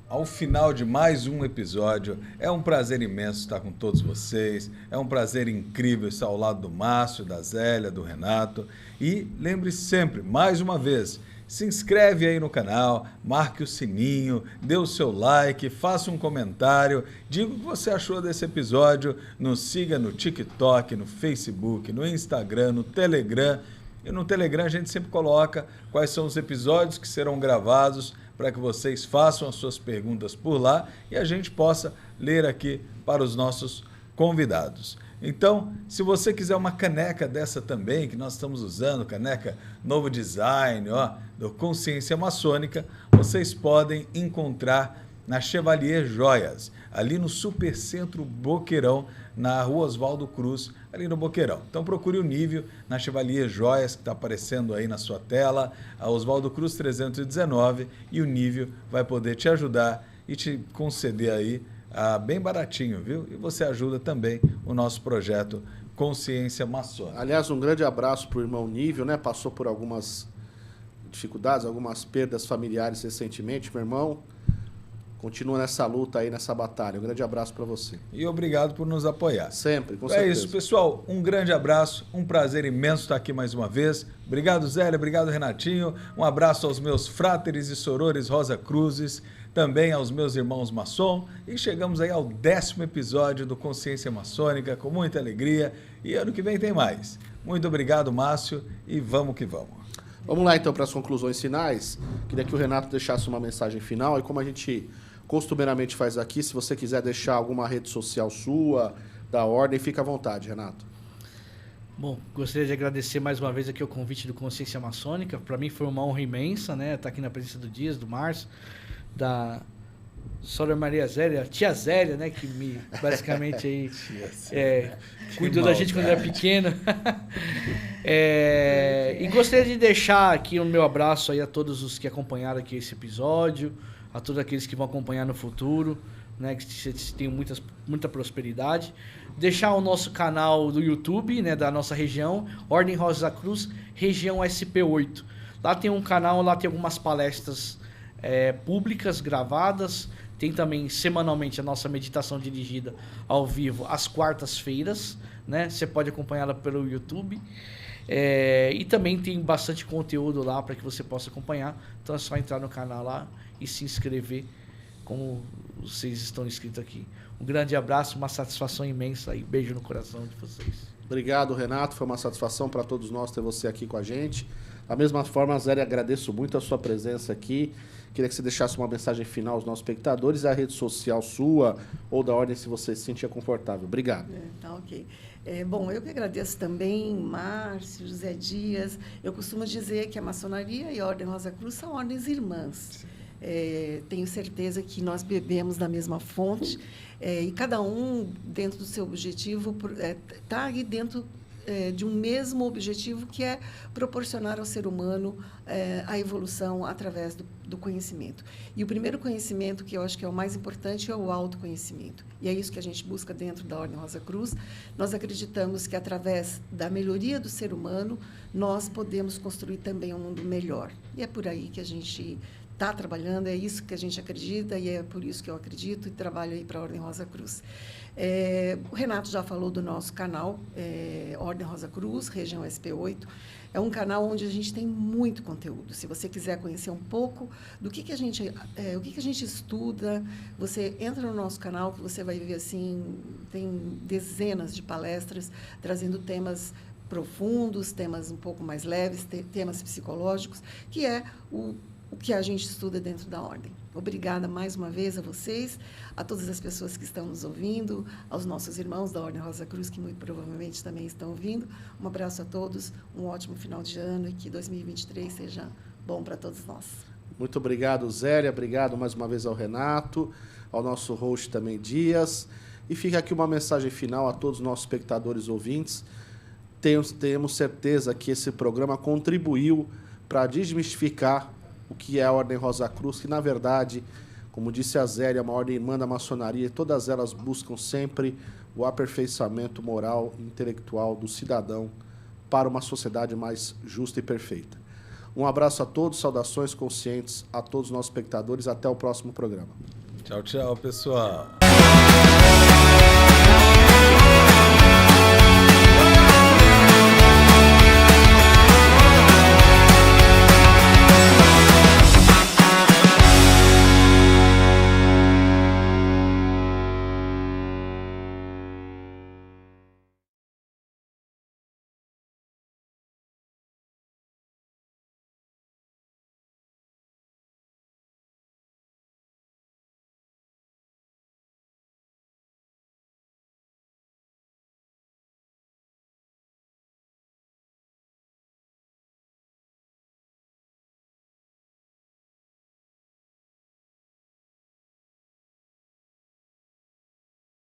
ao final de mais um episódio. É um prazer imenso estar com todos vocês. É um prazer incrível estar ao lado do Márcio, da Zélia, do Renato. E lembre-se sempre, mais uma vez, se inscreve aí no canal, marque o sininho, dê o seu like, faça um comentário, diga o que você achou desse episódio, nos siga no TikTok, no Facebook, no Instagram, no Telegram. E no Telegram a gente sempre coloca quais são os episódios que serão gravados para que vocês façam as suas perguntas por lá e a gente possa ler aqui para os nossos convidados. Então, se você quiser uma caneca dessa também, que nós estamos usando, caneca novo design, do Consciência Maçônica, vocês podem encontrar na Chevalier Joias, ali no Supercentro Boqueirão, na Rua Oswaldo Cruz, ali no Boqueirão. Então procure o Nívio na Chevalier Joias, que está aparecendo aí na sua tela, a Oswaldo Cruz 319, e o Nívio vai poder te ajudar e te conceder aí bem baratinho, viu? E você ajuda também o nosso projeto Consciência Maçônica. Aliás, um grande abraço para o irmão Nívio, né? Passou por algumas dificuldades, algumas perdas familiares recentemente, meu irmão. Continua nessa luta aí, nessa batalha. Um grande abraço para você. E obrigado por nos apoiar. Sempre, com certeza. É isso, pessoal. Um grande abraço. Um prazer imenso estar aqui mais uma vez. Obrigado, Zélia. Obrigado, Renatinho. Um abraço aos meus fráteres e sorores Rosa Cruzes. Também aos meus irmãos maçom. E chegamos aí ao 10º episódio do Consciência Maçônica, com muita alegria. E ano que vem tem mais. Muito obrigado, Márcio. E vamos que vamos. Vamos lá, então, para as conclusões finais. Queria que o Renato deixasse uma mensagem final. E como a gente costumeiramente faz aqui, se você quiser deixar alguma rede social sua, da ordem, fica à vontade, Renato. Bom, gostaria de agradecer mais uma vez aqui o convite do Consciência Maçônica. Para mim foi uma honra imensa, né? Estar aqui na presença do Dias, do Márcio, da Sra. Maria Zélia, tia Zélia, né? Que me basicamente aí cuidou da gente quando era pequena. E gostaria de deixar aqui o meu abraço aí a todos os que acompanharam aqui esse episódio, a todos aqueles que vão acompanhar no futuro, né, que tenham muita prosperidade. Deixar o nosso canal do YouTube, né, da nossa região, Ordem Rosa Cruz, região SP8. Lá tem um canal, lá tem algumas palestras públicas, gravadas. Tem também, semanalmente, a nossa meditação dirigida ao vivo, às quartas-feiras, né? Você pode acompanhá-la pelo YouTube. E também tem bastante conteúdo lá para que você possa acompanhar. Então é só entrar no canal lá e se inscrever, como vocês estão inscritos aqui. Um grande abraço, uma satisfação imensa e beijo no coração de vocês. Obrigado, Renato. Foi uma satisfação para todos nós ter você aqui com a gente. Da mesma forma, Zélia, agradeço muito a sua presença aqui. Queria que você deixasse uma mensagem final aos nossos espectadores, a rede social sua ou da ordem, se você se sentia confortável. Obrigado. Tá ok. Bom, eu que agradeço também, Márcio, José Dias. Eu costumo dizer que a maçonaria e a Ordem Rosa Cruz são ordens irmãs. Tenho certeza que nós bebemos da mesma fonte e cada um, dentro do seu objetivo, está aí dentro de um mesmo objetivo, que é proporcionar ao ser humano a evolução através do conhecimento. E o primeiro conhecimento, que eu acho que é o mais importante, é o autoconhecimento. E é isso que a gente busca dentro da Ordem Rosa Cruz. Nós acreditamos que, através da melhoria do ser humano, nós podemos construir também um mundo melhor. E é por aí que a gente está trabalhando, é isso que a gente acredita, e é por isso que eu acredito e trabalho aí para a Ordem Rosa Cruz. O Renato já falou do nosso canal, Ordem Rosa Cruz, região SP8. É um canal onde a gente tem muito conteúdo. Se você quiser conhecer um pouco do que a gente estuda, você entra no nosso canal, que você vai ver assim, tem dezenas de palestras trazendo temas profundos, temas um pouco mais leves, temas psicológicos, que é o que a gente estuda dentro da Ordem. Obrigada mais uma vez a vocês, a todas as pessoas que estão nos ouvindo, aos nossos irmãos da Ordem Rosa Cruz, que muito provavelmente também estão ouvindo. Um abraço a todos, um ótimo final de ano e que 2023 seja bom para todos nós. Muito obrigado, Zélia. Obrigado mais uma vez ao Renato, ao nosso host também, Dias. E fica aqui uma mensagem final a todos os nossos espectadores ouvintes. Temos certeza que esse programa contribuiu para desmistificar o que é a Ordem Rosa Cruz, que, na verdade, como disse a Zélia, é uma ordem irmã da maçonaria, e todas elas buscam sempre o aperfeiçoamento moral e intelectual do cidadão para uma sociedade mais justa e perfeita. Um abraço a todos, saudações conscientes a todos os nossos espectadores. Até o próximo programa. Tchau, tchau, pessoal.